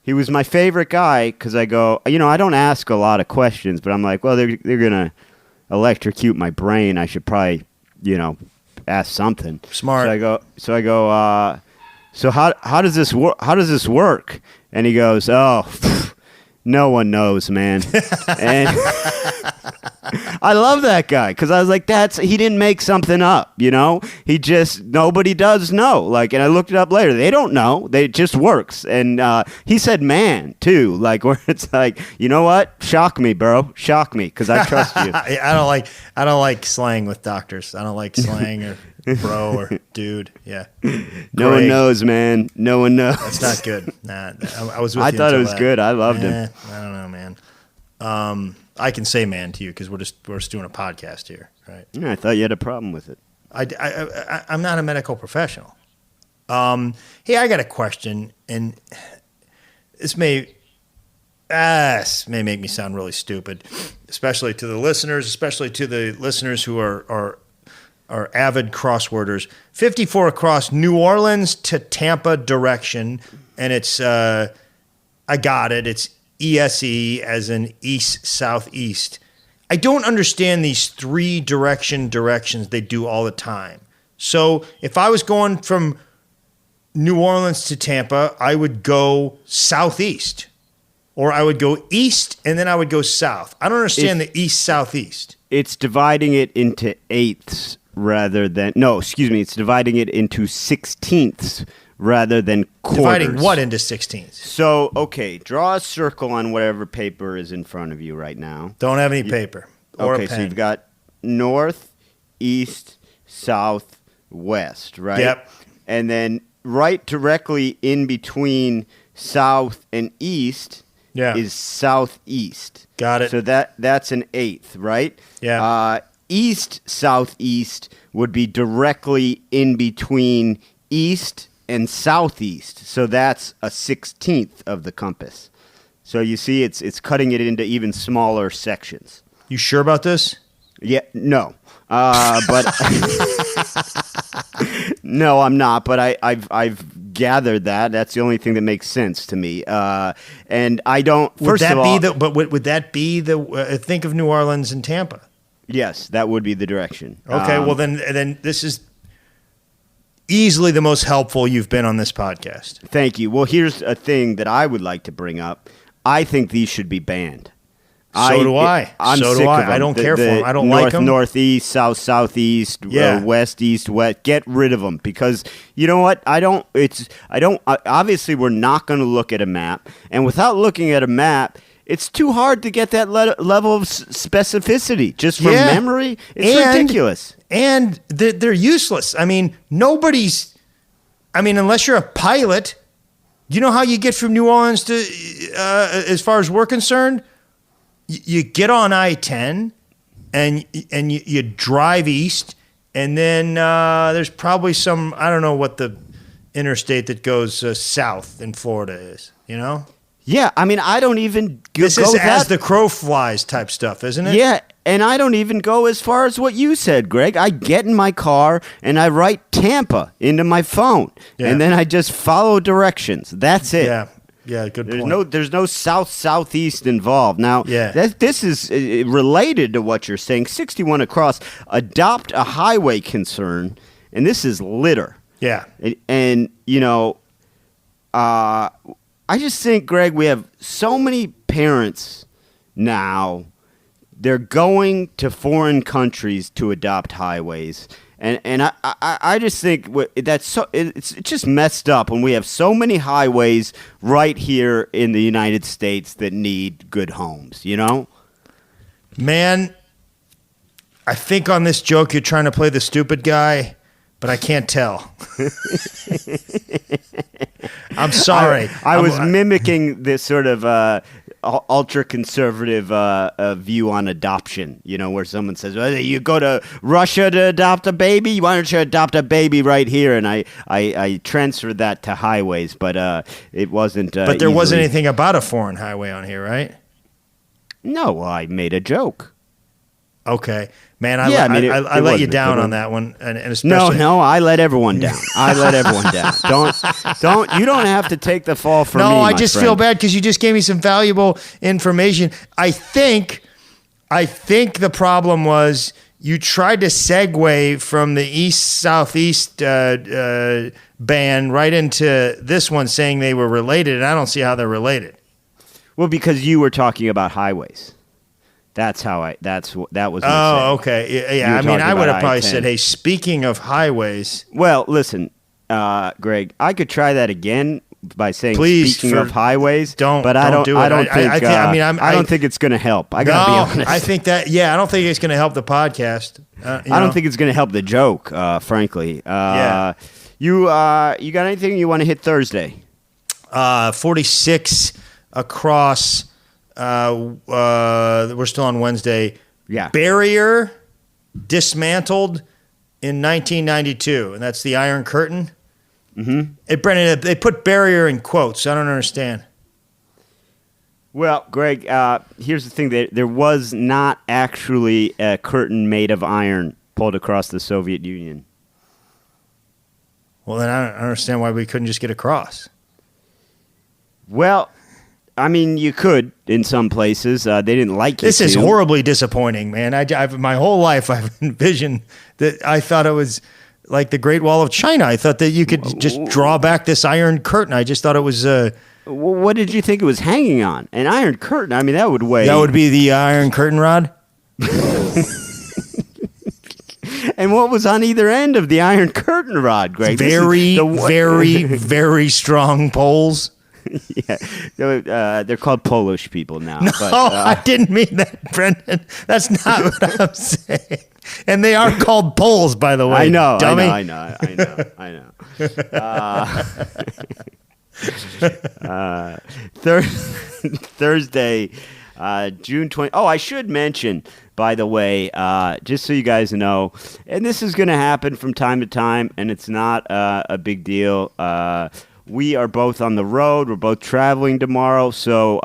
he was my favorite guy because I go, I don't ask a lot of questions, but I'm like, well, they're gonna electrocute my brain. I should probably, ask something. Smart. So I go. So how does this work? How does this work? And he goes, no one knows, man. And I love that guy because I was like, he didn't make something up, He just, nobody does know. Like, and I looked it up later. They don't know. It just works. And he said, man, too. Like, where it's like, you know what? Shock me, bro. Shock me because I trust you. I don't like slang with doctors. I don't like slang or bro or dude. Yeah. No one knows, man. No one knows. That's not good. Nah, I was with you. I thought it was good. I loved him. I don't know, man. I can say man to you because we're just doing a podcast here, right? Yeah, I thought you had a problem with it. I'm not a medical professional. Hey, I got a question, and this may make me sound really stupid, especially to the listeners who are avid crossworders. 54 across New Orleans to Tampa direction, and it's I got it. It's ESE as in east southeast. I don't understand these three directions they do all the time. So if I was going from New Orleans to Tampa, I would go southeast, or I would go east and then I would go south. I don't understand the east southeast. It's dividing it into eighths rather than it's dividing it into sixteenths rather than quarters. Dividing what into sixteenths? So, okay, draw a circle on whatever paper is in front of you right now. Don't have any paper or a pen. So you've got north, east, south, west, right? Yep. And then right directly in between south and east is southeast. Got it. So that's an eighth, right? Yeah. East southeast would be directly in between east and southeast. So that's a 16th of the compass. So you see it's cutting it into even smaller sections. You sure about this? Yeah, no. But No, I'm not. But I've gathered that. That's the only thing that makes sense to me. And I don't. Would that be the? Think of New Orleans and Tampa. Yes, that would be the direction. Okay, well then this is easily the most helpful you've been on this podcast. Thank you. Well, here's a thing that I would like to bring up. I think these should be banned. So do I. I'm so sick do I. of them. I don't care for them. I don't north, like them. Northeast, south, southeast, west, east, west. Get rid of them because you know what? Obviously, we're not going to look at a map, and without looking at a map, it's too hard to get that level of specificity just from memory. It's ridiculous. And they're useless. I mean, unless you're a pilot, you know how you get from New Orleans to, as far as we're concerned? You get on I-10 and you drive east, and then there's probably some, I don't know what the interstate that goes south in Florida is, you know? Yeah, I mean, I don't even This is as the crow flies type stuff, isn't it? Yeah, and I don't even go as far as what you said, Greg. I get in my car and I write Tampa into my phone, and then I just follow directions. That's it. Yeah, good point. There's no south southeast involved. Now, this is related to what you're saying. 61 across, adopt a highway concern, and this is litter. Yeah, and you know, I just think, Greg, we have so many parents now. They're going to foreign countries to adopt highways. And I just think it's just messed up when we have so many highways right here in the United States that need good homes, you know? Man, I think on this joke you're trying to play the stupid guy, but I can't tell. I'm sorry. I was mimicking this sort of ultra-conservative view on adoption, you know, where someone says, well, you go to Russia to adopt a baby? Why don't you adopt a baby right here? And I transferred that to highways, but it wasn't But there wasn't anything about a foreign highway on here, right? No, I made a joke. Okay. Man, I let you down on that one, and especially no, I let everyone down. You don't have to take the fall for me. No, I just feel bad because you just gave me some valuable information. I think the problem was you tried to segue from the east-southeast ban right into this one, saying they were related, and I don't see how they're related. Well, because you were talking about highways. That was. Oh, okay. Yeah. I mean, I would have probably said, "Hey, speaking of highways." Well, listen, Greg, I could try that again by saying, Please, "Speaking of highways." But I don't think it's going to help. I gotta be honest. I think that. Yeah, I don't think it's going to help the podcast. I don't think it's going to help the joke. Frankly. You got anything you want to hit Thursday? 46 across. We're still on Wednesday. Yeah. Barrier dismantled in 1992, and that's the Iron Curtain. Mm-hmm. Brennan, they put barrier in quotes. I don't understand. Well, Greg, here's the thing. There was not actually a curtain made of iron pulled across the Soviet Union. Well, then I don't understand why we couldn't just get across. Well, I mean, you could in some places. They didn't like it. This is horribly disappointing, man. My whole life I've envisioned that. I thought it was like the Great Wall of China. I thought that you could just draw back this Iron Curtain. I just thought it was. What did you think it was hanging on? An Iron Curtain? I mean, that would weigh. That would be the Iron Curtain rod. And what was on either end of the Iron Curtain rod, Greg? Very strong poles. Yeah, they're called Polish people now. No, but, I didn't mean that, Brendan. That's not what I'm saying. And they are called Poles, by the way. I know, dummy. I know. Thursday, June 20. Oh, I should mention, by the way, just so you guys know, and this is going to happen from time to time, and it's not a big deal. we are both on the road. We're both traveling tomorrow. So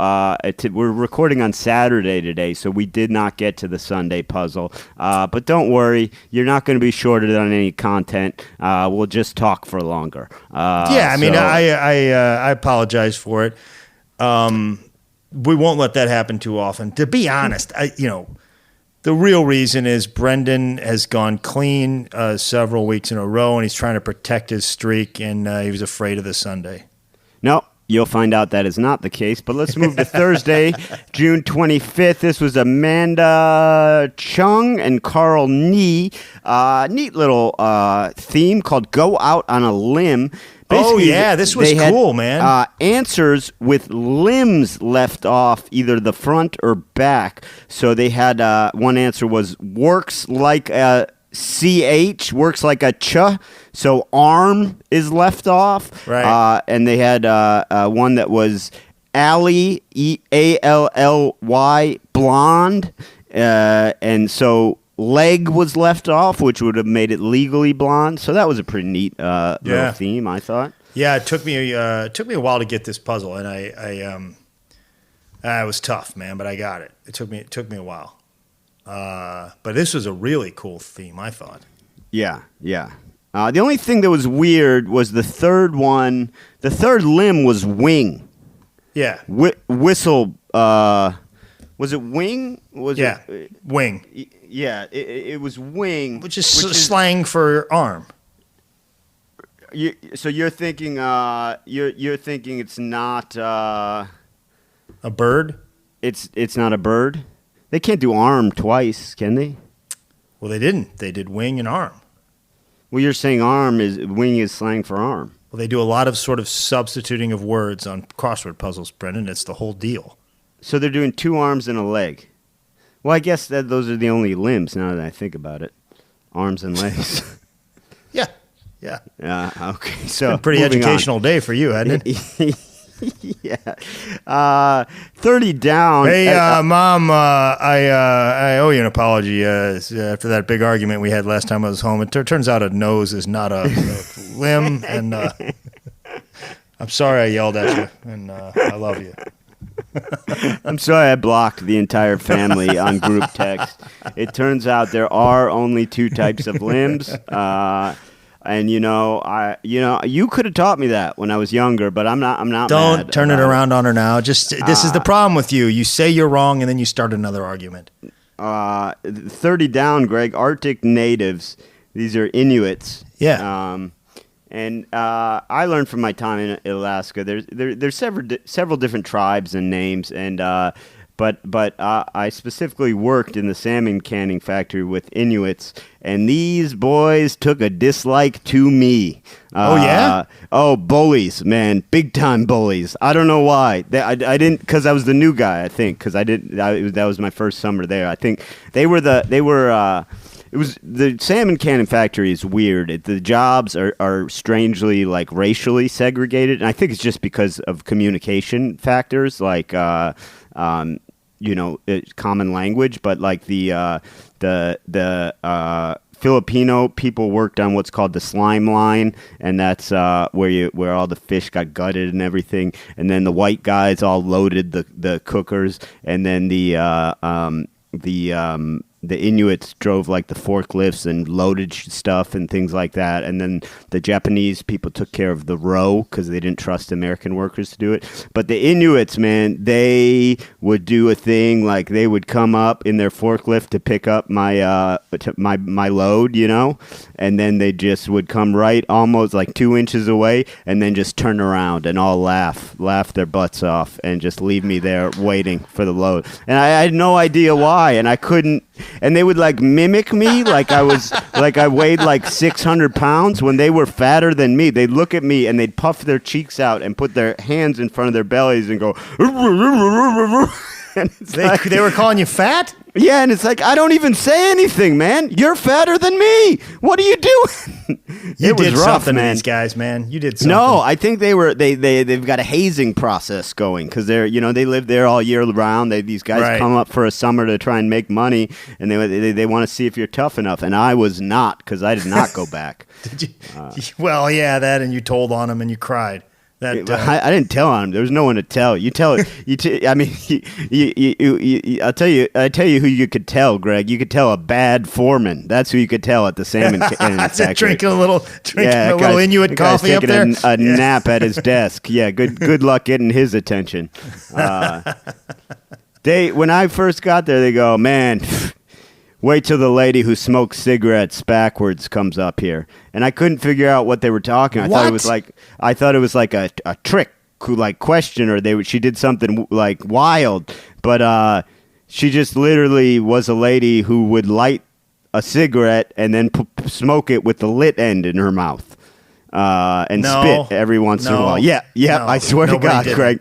we're recording on Saturday today, so we did not get to the Sunday puzzle. But don't worry, you're not going to be shorted on any content. We'll just talk for longer. I mean, I apologize for it. We won't let that happen too often. To be honest, the real reason is Brendan has gone clean several weeks in a row, and he's trying to protect his streak, and he was afraid of the Sunday. No, you'll find out that is not the case. But let's move to Thursday, June 25th. This was Amanda Chung and Carl Nee. Neat little theme called Go Out on a Limb. Basically, this was cool, man. Answers with limbs left off, either the front or back. So they had one answer was works like a CH, works like a ch. So arm is left off. Right. And they had one that was Ally, Ally, blonde. And so leg was left off, which would have made it legally blonde. So that was a pretty neat little theme, I thought. Yeah, it took me a while to get this puzzle, and I was tough, man, but I got it. It took me a while. But this was a really cool theme, I thought. Yeah. The only thing that was weird was the third one. The third limb was wing. Yeah. Whistle. Was it wing? Wing. Yeah, it was wing, which is slang for arm. So you're thinking you're thinking it's not a bird? It's not a bird. They can't do arm twice, can they? Well, they didn't. They did wing and arm. Well, you're saying wing is slang for arm. Well, they do a lot of sort of substituting of words on crossword puzzles, Brendan. It's the whole deal. So they're doing two arms and a leg. Well, I guess that those are the only limbs now that I think about it. Arms and legs. Yeah. Okay. So pretty educational day for you, hadn't it? Yeah. 30 down. Hey, Mom, I owe you an apology after that big argument we had last time I was home. It turns out a nose is not a limb, and I'm sorry I yelled at you, and I love you. I'm sorry I blocked the entire family on group text. It turns out there are only two types of limbs. And you could have taught me that when I was younger, but I'm not. Don't turn it around on her now. Just this is the problem with you. You say you're wrong, and then you start another argument. 30 down, Greg. Arctic natives. These are Inuits. Yeah. And I learned from my time in Alaska. There's several different tribes and names, and but I specifically worked in the salmon canning factory with Inuits, and these boys took a dislike to me. Oh yeah? Oh, bullies, man, big time bullies. I don't know why. I didn't, because I was the new guy. I think because that was my first summer there. I think they were. It was the salmon canning factory is weird. The jobs are strangely like racially segregated, and I think it's just because of communication factors, like common language. But like the Filipino people worked on what's called the slime line, and that's where all the fish got gutted and everything. And then the white guys all loaded the cookers, and then the Inuits drove like the forklifts and loaded stuff and things like that. And then the Japanese people took care of the row because they didn't trust American workers to do it. But the Inuits, man, they would do a thing like they would come up in their forklift to pick up my load, and then they just would come right almost like 2 inches away and then just turn around and all laugh their butts off and just leave me there waiting for the load. And I had no idea why, and I couldn't. And they would like mimic me like I weighed like 600 pounds when they were fatter than me. They'd look at me and they'd puff their cheeks out and put their hands in front of their bellies and go. And they were calling you fat? Yeah, and it's like, I don't even say anything, man. You're fatter than me. What are you doing? You did something to these guys, man. You did something. No, I think they've got a hazing process going because they live there all year round. These guys come up for a summer to try and make money, and they want to see if you're tough enough. And I was not, because I did not go back. Did you? Well, yeah, that, and you told on them and you cried. I didn't tell on him. There was no one to tell. You tell it. I mean, I tell you who you could tell, Greg. You could tell a bad foreman. That's who you could tell at the salmon factory. Drinking a little Inuit coffee up there. A nap at his desk. Yeah, good luck getting his attention. When I first got there, they go, man. Wait till the lady who smokes cigarettes backwards comes up here, and I couldn't figure out what they were talking. I thought it was like a trick, question, or she did something like wild. But she just literally was a lady who would light a cigarette and then smoke it with the lit end in her mouth, and spit every once in a while. Yeah, I swear to God, Craig.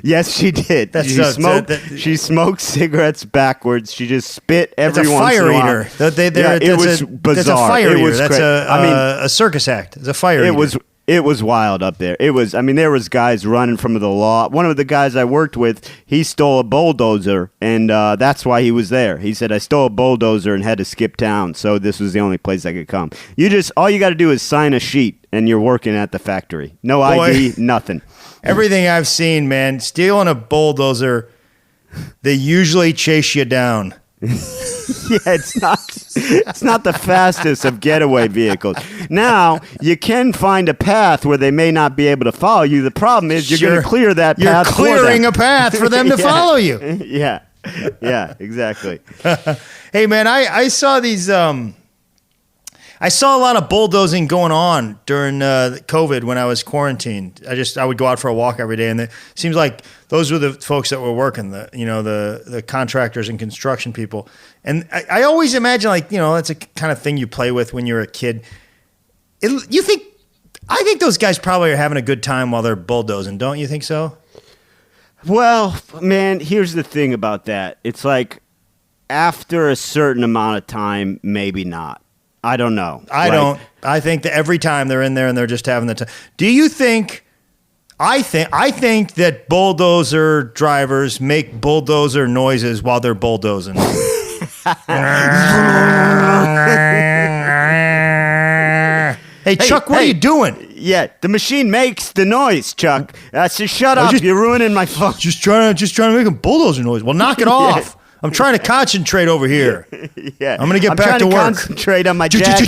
Yes, she did. She smoked cigarettes backwards. She just spit every once in a while. It's a fire eater. It was bizarre. That's a fire eater. That's a circus act. It's a fire eater. It was wild up there. There was guys running from the law. One of the guys I worked with, he stole a bulldozer, and that's why he was there. He said, I stole a bulldozer and had to skip town, so this was the only place I could come. All you got to do is sign a sheet, and you're working at the factory. No ID, nothing. Everything I've seen, man, stealing a bulldozer, they usually chase you down. Yeah, it's not the fastest of getaway vehicles. Now, you can find a path where they may not be able to follow you. The problem is you're going to clear that path. You're clearing a path for them to follow you. Yeah, exactly. Hey, man, I saw these... I saw a lot of bulldozing going on during COVID when I was quarantined. I would go out for a walk every day, and it seems like those were the folks that were working, the contractors and construction people. And I always imagine, that's a kind of thing you play with when you're a kid. I think those guys probably are having a good time while they're bulldozing. Don't you think so? Well, man, here's the thing about that. It's like after a certain amount of time, maybe not. I don't know. I think that every time they're in there and they're just having the time. Do you think? I think that bulldozer drivers make bulldozer noises while they're bulldozing. Hey, Chuck, what are you doing? Yeah, the machine makes the noise, Chuck. So shut up. You're ruining my phone. Just trying to make a bulldozer noise. Well, knock it off. I'm trying to concentrate over here. Yeah, I'm going to get back to work. Concentrate on my jackhammer.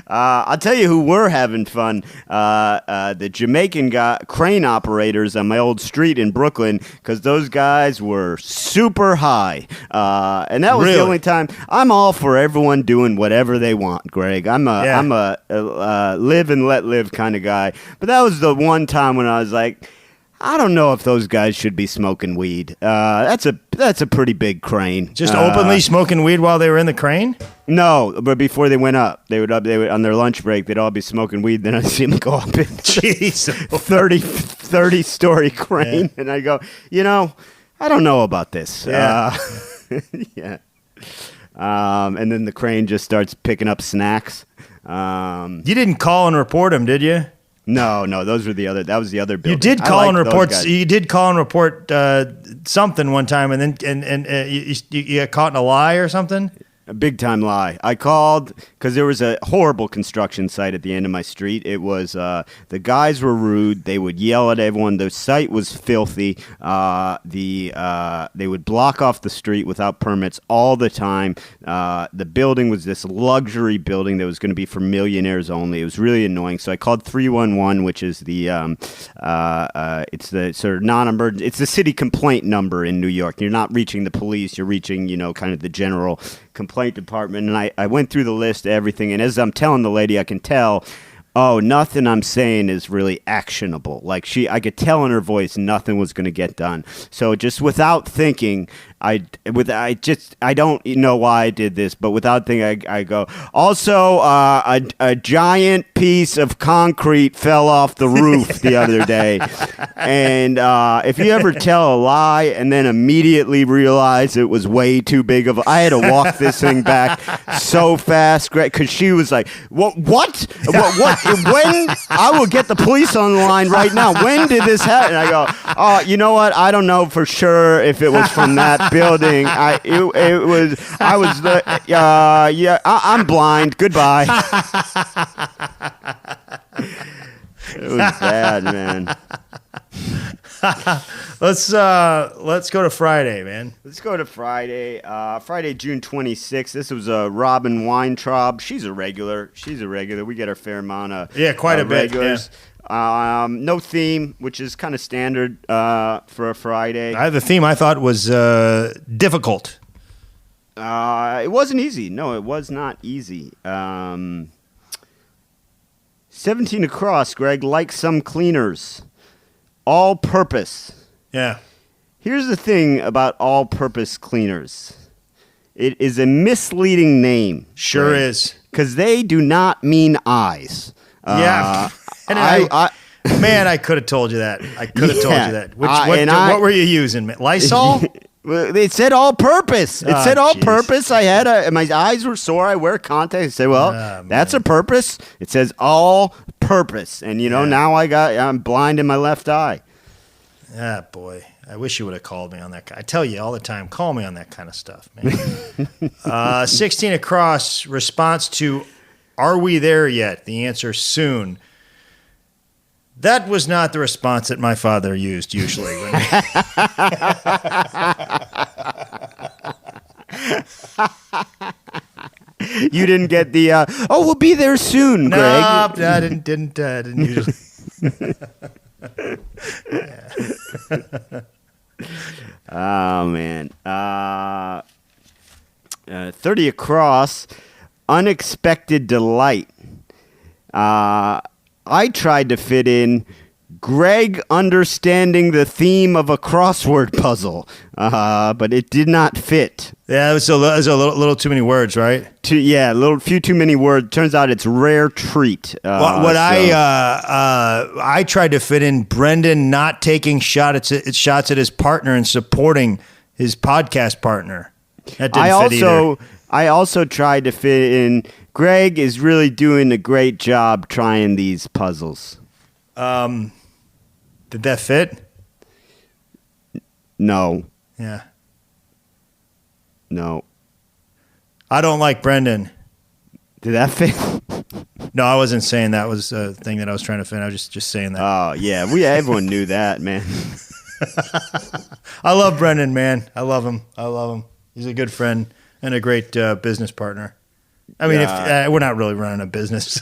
I'll tell you who were having fun. The Jamaican crane operators on my old street in Brooklyn, because those guys were super high. And that was the only time. I'm all for everyone doing whatever they want, Greg. I'm a live and let live kind of guy. But that was the one time when I was like, I don't know if those guys should be smoking weed. That's a pretty big crane. Just openly smoking weed while they were in the crane? No, but before they went up, they would on their lunch break. They'd all be smoking weed. Then I'd see them go up in 30-story crane, and I go, I don't know about this. Yeah. Yeah. And then the crane just starts picking up snacks. You didn't call and report them, did you? No, those were that was the other building. You did call and report. You did call and report something one time, and then you got caught in a lie or something. A big time lie. I called because there was a horrible construction site at the end of my street. It was the guys were rude. They would yell at everyone. The site was filthy. They would block off the street without permits all the time. The building was this luxury building that was going to be for millionaires only. It was really annoying. So I called 311, which is the it's the sort of non-emergent. It's the city complaint number in New York. You're not reaching the police. You're reaching kind of the general complaint department. And I went through the list of everything, and as I'm telling the lady, I can tell, nothing I'm saying is really actionable. I could tell in her voice nothing was going to get done. So just without thinking, I don't know why I did this, but without thinking, I go, also, a giant piece of concrete fell off the roof the other day. And if you ever tell a lie and then immediately realize it was way too big I had to walk this thing back so fast, because she was like, what? When? I will get the police on the line right now. When did this happen? And I go, you know what? I don't know for sure if it was from that building. I'm blind. Goodbye. It was bad, man. Let's go to Friday, man. Let's go to Friday. Friday, June 26th. This was Robin Weintraub. She's a regular. We get our fair amount of quite a bit. regulars. No theme, which is kind of standard for a Friday. The theme I thought was difficult. It wasn't easy. No, it was not easy. 17 across, Greg, like some cleaners. All purpose. Yeah. Here's the thing about all purpose cleaners. It is a misleading name. Sure Greg, is. Because they do not mean eyes. Yeah. And man, I could have told you that. I could have told you that. What were you using? Lysol? It said all purpose. It said all purpose. I had my eyes were sore. I wear contacts. I said, well, that's a purpose. It says all purpose. And, now I'm blind in my left eye. Ah, boy. I wish you would have called me on that. I tell you all the time, call me on that kind of stuff, man. 16 across, response to, are we there yet? The answer, soon. That was not the response that my father used usually. You didn't get the, we'll be there soon, Greg. No, I didn't usually. Oh, man. 30 across, unexpected delight. I tried to fit in Greg understanding the theme of a crossword puzzle, but it did not fit. Yeah, it was a little too many words, right? A few too many words. Turns out it's rare treat. I tried to fit in Brendan not taking shots at his partner and supporting his podcast partner. That didn't fit either. I also tried to fit in Greg is really doing a great job trying these puzzles. Did that fit? No. Yeah. No. I don't like Brendan. Did that fit? No, I wasn't saying that was a thing that I was trying to fit. I was just saying that. Oh, yeah. Everyone knew that, man. I love Brendan, man. I love him. He's a good friend and a great business partner. I mean, we're not really running a business.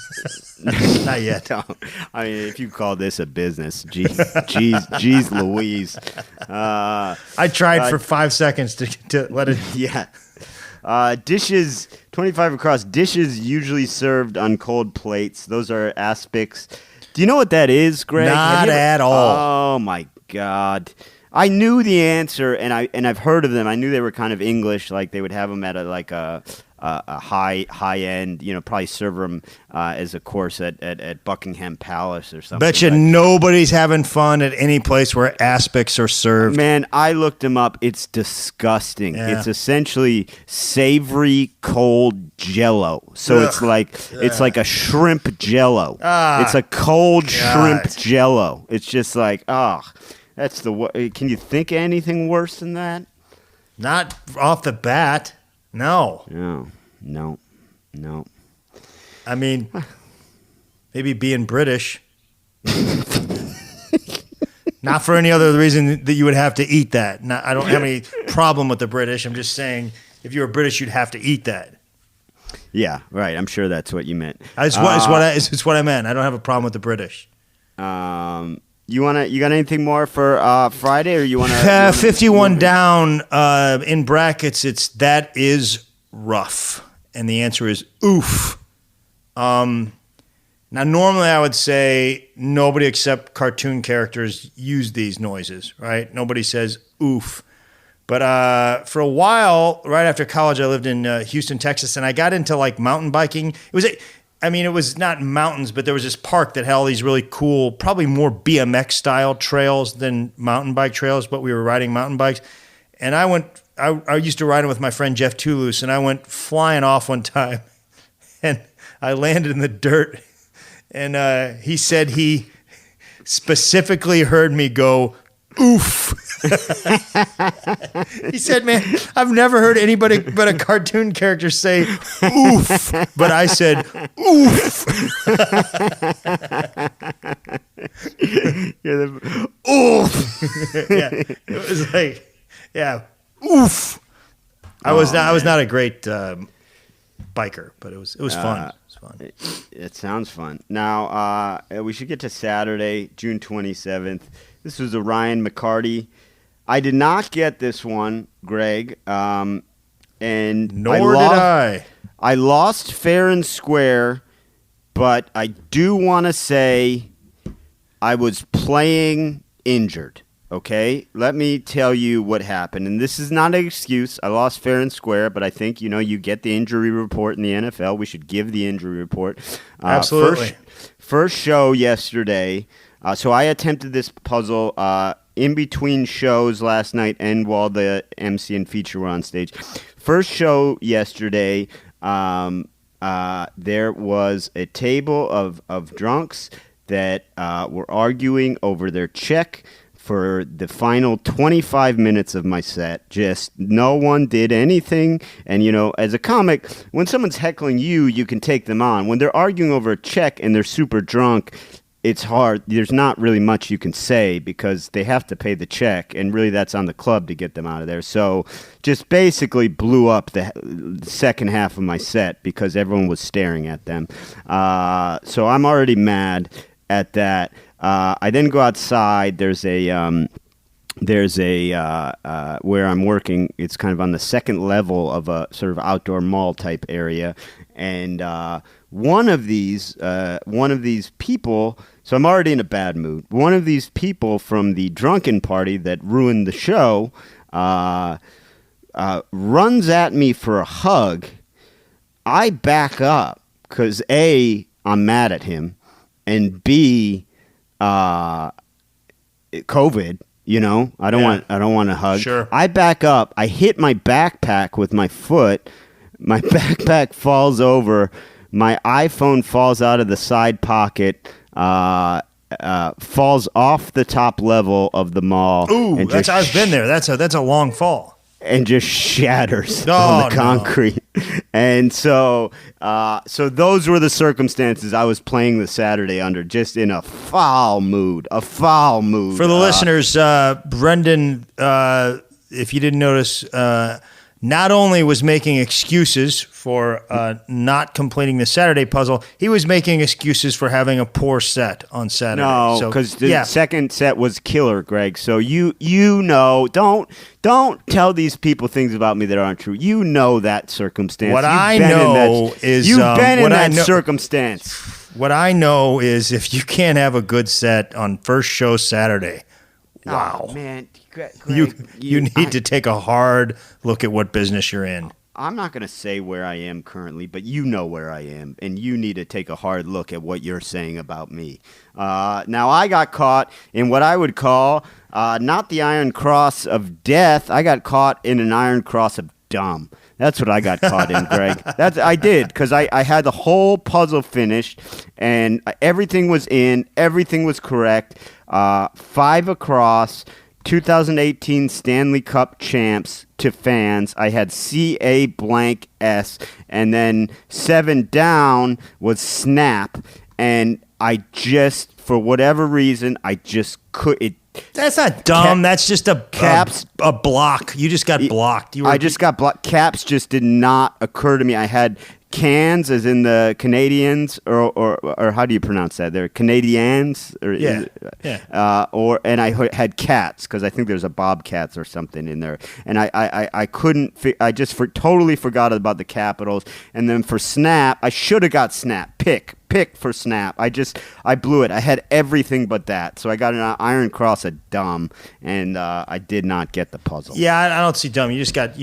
Not yet. No. I mean, if you call this a business, geez Louise. I tried for 5 seconds to let it. Yeah. Dishes, 25 across. Dishes usually served on cold plates. Those are aspics. Do you know what that is, Greg? Not at all. Oh, my God. I knew the answer, and I've heard of them. I knew they were kind of English, like they would have them at a high end, probably serve them as a course at Buckingham Palace or something. Bet you nobody's having fun at any place where aspics are served. Man, I looked them up. It's disgusting. Yeah. It's essentially savory cold Jello. So it's like a shrimp Jello. It's a cold shrimp Jello. It's just like that's can you think of anything worse than that? Not off the bat. No. No. I mean, maybe being British. Not for any other reason that you would have to eat that. I don't have any problem with the British. I'm just saying, if you were British, you'd have to eat that. Yeah, right. I'm sure that's what you meant. It's what I meant. I don't have a problem with the British. You got anything more for Friday, or you want to? 51 down. In brackets, it's that is rough, and the answer is oof. Now, normally I would say nobody except cartoon characters use these noises, right? Nobody says oof. But for a while, right after college, I lived in Houston, Texas, and I got into like mountain biking. It was not mountains, but there was this park that had all these really cool, probably more BMX style trails than mountain bike trails, but we were riding mountain bikes. And I used to ride them with my friend Jeff Toulouse, and I went flying off one time, and I landed in the dirt. And he said he specifically heard me go, oof. He said, man, I've never heard anybody but a cartoon character say oof. But I said oof. Oof. Yeah, it was like, yeah, oof. I was not a great biker, but it was fun. It was fun. It sounds fun. Now, we should get to Saturday, June 27th. This was a Ryan McCarty. I did not get this one, Greg. And Nor did I. I lost fair and square, but I do want to say I was playing injured. Okay, let me tell you what happened. And this is not an excuse. I lost fair and square, but I think, you get the injury report in the NFL. We should give the injury report. Absolutely. First show yesterday. So I attempted this puzzle in between shows last night and while the MC and feature were on stage. First show yesterday, there was a table of drunks that were arguing over their check for the final 25 minutes of my set. Just no one did anything. And, as a comic, when someone's heckling you, you can take them on. When they're arguing over a check and they're super drunk, it's hard. There's not really much you can say because they have to pay the check, and really that's on the club to get them out of there. So just basically blew up the second half of my set because everyone was staring at them. So I'm already mad at that. I then go outside. There's a where I'm working. It's kind of on the second level of a sort of outdoor mall type area, and one of these people. So I'm already in a bad mood. One of these people from the drunken party that ruined the show runs at me for a hug. I back up because A, I'm mad at him, and B, COVID, I don't want to hug. Sure. I back up. I hit my backpack with my foot. My backpack falls over. My iPhone falls out of the side pocket. Falls off the top level of the mall. Ooh, I've been there. That's a long fall. And just shatters on the concrete. No. And so those were the circumstances I was playing the Saturday under, just in a foul mood. For the listeners, Brendan, if you didn't notice, not only was making excuses for not completing the Saturday puzzle, he was making excuses for having a poor set on Saturday. No, because the second set was killer, Greg. So don't tell these people things about me that aren't true. You know that circumstance. What I know is you've been in that circumstance. What I know is if you can't have a good set on first show Saturday, wow, man. Greg, you need to take a hard look at what business you're in. I'm not going to say where I am currently, but you know where I am, and you need to take a hard look at what you're saying about me. Now, I got caught in what I would call not the Iron Cross of death. I got caught in an Iron Cross of dumb. That's what I got caught in, Greg. I did, because I had the whole puzzle finished, and everything was in, everything was correct. 5 across. 2018 Stanley Cup champs to fans. I had CA blank S, and then 7 down was Snap, and I just, for whatever reason, I just couldn't. That's not dumb. That's just a block. You just got blocked. I just got blocked. Caps just did not occur to me. I had cans, as in the Canadians, or how do you pronounce that? They're Canadians, or and I had cats because I think there's a Bobcats or something in there, and I couldn't. I just totally forgot about the Capitals, and then for Snap, I should have got Snap. Pick for Snap. I blew it. I had everything but that, so I got an Iron Cross of dumb, and I did not get the puzzle. Yeah, I don't see dumb. You just got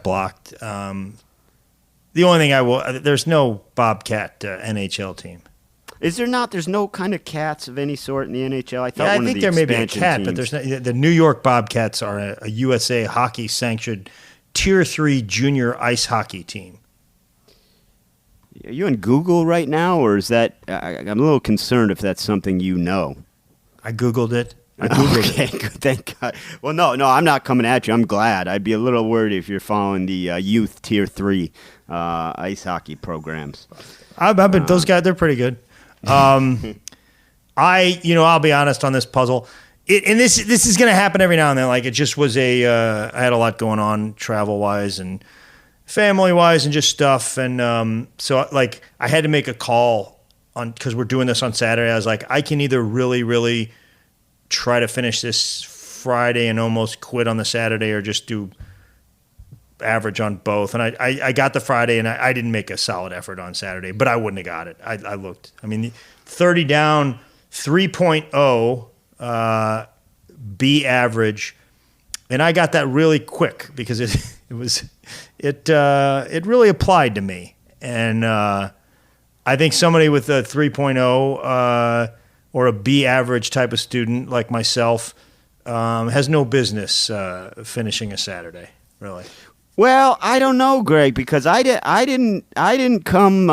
blocked. The only thing there's no Bobcat NHL team. Is there not? There's no kind of cats of any sort in the NHL? I thought I think there may be a cat, but there's not. The New York Bobcats are a USA Hockey sanctioned Tier 3 junior ice hockey team. Are you on Google right now, or is that? I'm a little concerned if that's something you know. I Googled it. Okay, good. Thank God. Well, no, I'm not coming at you. I'm glad. I'd be a little worried if you're following the youth Tier 3 ice hockey programs. I've been those guys. They're pretty good. I'll be honest on this puzzle. This is going to happen every now and then. Like it just was I had a lot going on travel wise and family wise and just stuff. And so like I had to make a call because we're doing this on Saturday. I was like, I can either really, really try to finish this Friday and almost quit on the Saturday, or just do average on both. And I got the Friday, and I didn't make a solid effort on Saturday, but I wouldn't have got it. I looked. I mean, 30 down, 3.0 B average, and I got that really quick because it really applied to me. And I think somebody with a 3.0 or a B average type of student like myself has no business finishing a Saturday, really. Well, I don't know, Greg, because I didn't come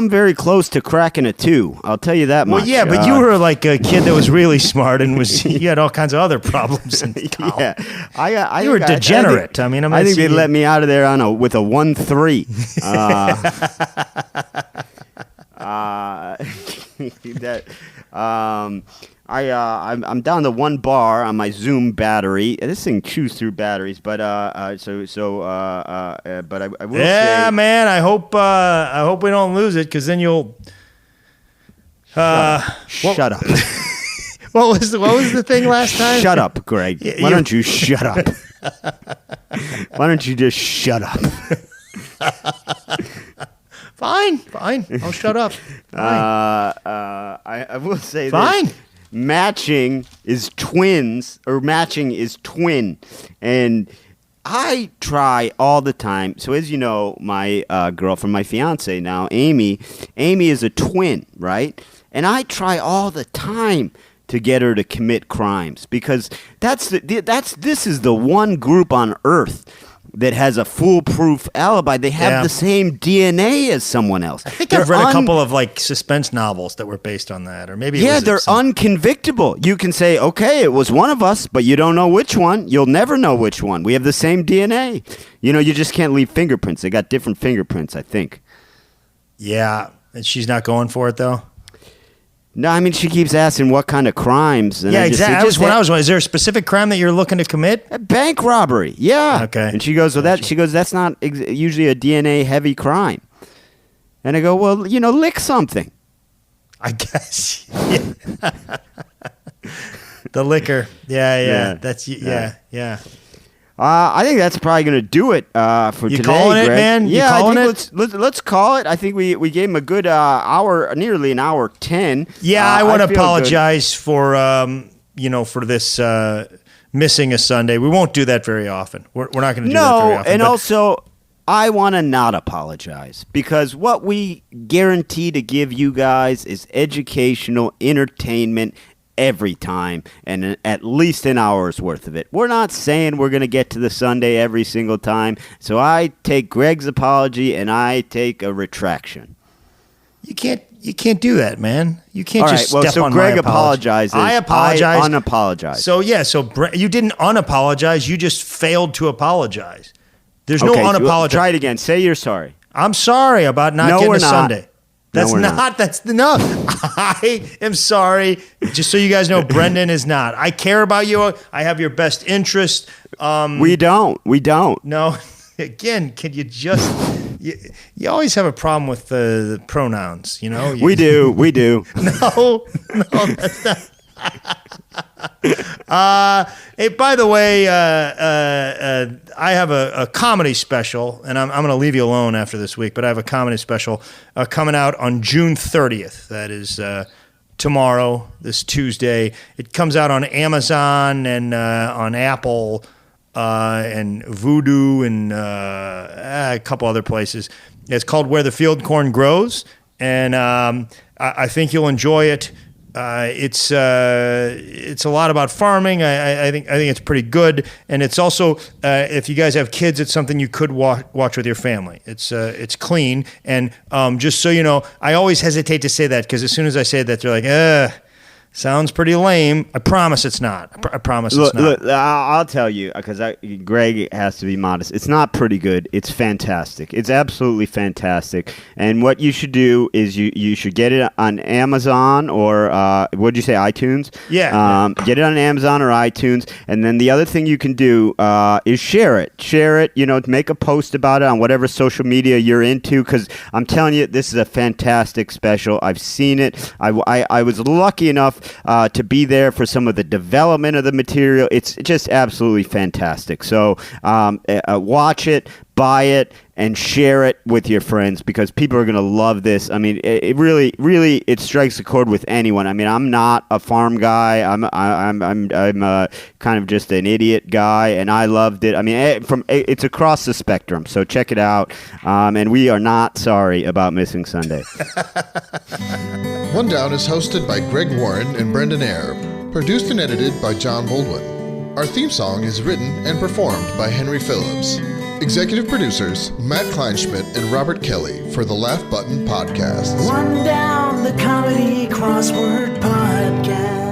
very close to cracking a 2. I'll tell you that much. Well, yeah, but you were like a kid that was really smart and you had all kinds of other problems in college. Yeah, you were a degenerate. I think they let me out of there with a 1.3. I'm down to 1 bar on my Zoom battery. This thing chews through batteries, but but I will say. Yeah, man. I hope we don't lose it, because then you'll. Shut up. What was the thing last time? Shut up, Greg. Why don't you shut up? Why don't you just shut up? Fine. I'll shut up. I will say fine. This. Matching is twin, and I try all the time. So as you know, my girlfriend, my fiance now, Amy is a twin, right? And I try all the time to get her to commit crimes, because this is the one group on Earth that has a foolproof alibi. They have the same DNA as someone else. I think I've read a couple of like suspense novels that were based on that, or maybe they're unconvictable. You can say, okay, it was one of us, but you don't know which one. You'll never know which one. We have the same DNA. You just can't leave fingerprints. They got different fingerprints, I think. Yeah, and she's not going for it though. No, I mean, she keeps asking what kind of crimes. And exactly. Is there a specific crime that you're looking to commit? A bank robbery. Yeah. Okay. And she goes, that's not usually a DNA heavy crime. And I go, well, lick something. I guess. Yeah. The liquor. Yeah. That's yeah. I think that's probably going to do it for today. You calling it, Greg. man? Yeah, I think let's call it. I think we gave him a good hour, nearly an hour 10. Yeah, I want to apologize for for this missing a Sunday. We won't do that very often. We're not going to do that very often. No, and also I want to not apologize, because what we guarantee to give you guys is educational entertainment every time, and at least an hour's worth of it. We're not saying we're going to get to the Sunday every single time, so I take Greg's apology and I take a retraction. You can't do that, man. You can't just step on Greg my apology. apologizes. I apologize. I unapologize. So you didn't unapologize. You just failed to to There's no unapologize. Try it again. Say you're sorry. I'm sorry about not getting a Sunday. That's not. enough. I am sorry. Just so you guys know, Brendan is not. I care about you. I have your best interest. We don't. No. Again, can you just... You always have a problem with the pronouns, We do. No, that's not... Hey, by the way, I have a comedy special, and I'm going to leave you alone after this week, but I have a comedy special coming out on June 30th. That is tomorrow, this Tuesday. It comes out on Amazon and on Apple and Vudu and a couple other places. It's called Where the Field Corn Grows, and I think you'll enjoy it. It's a lot about farming. I think it's pretty good, and it's also if you guys have kids, it's something you could watch with your family. It's clean, and just so you know, I always hesitate to say that, because as soon as I say that, they're like, Sounds pretty lame. I promise it's not. I promise it's not. Look, I'll tell you, because Greg has to be modest. It's not pretty good. It's fantastic. It's absolutely fantastic. And what you should do is you should get it on Amazon or, what did you say, iTunes? Yeah. Get it on Amazon or iTunes. And then the other thing you can do is share it. Share it, make a post about it on whatever social media you're into, because I'm telling you, this is a fantastic special. I've seen it. I was lucky enough to be there for some of the development of the material. It's just absolutely fantastic. So watch it, buy it, and share it with your friends, because people are going to love this. I mean, it really, it strikes a chord with anyone. I mean, I'm not a farm guy. I'm kind of just an idiot guy, and I loved it. I mean, it's across the spectrum. So check it out. And we are not sorry about missing Sunday. One Down is hosted by Greg Warren and Brendan Eyre, produced and edited by John Baldwin. Our theme song is written and performed by Henry Phillips. Executive producers Matt Kleinschmidt and Robert Kelly for the Laugh Button Podcast. One Down, the comedy crossword podcast.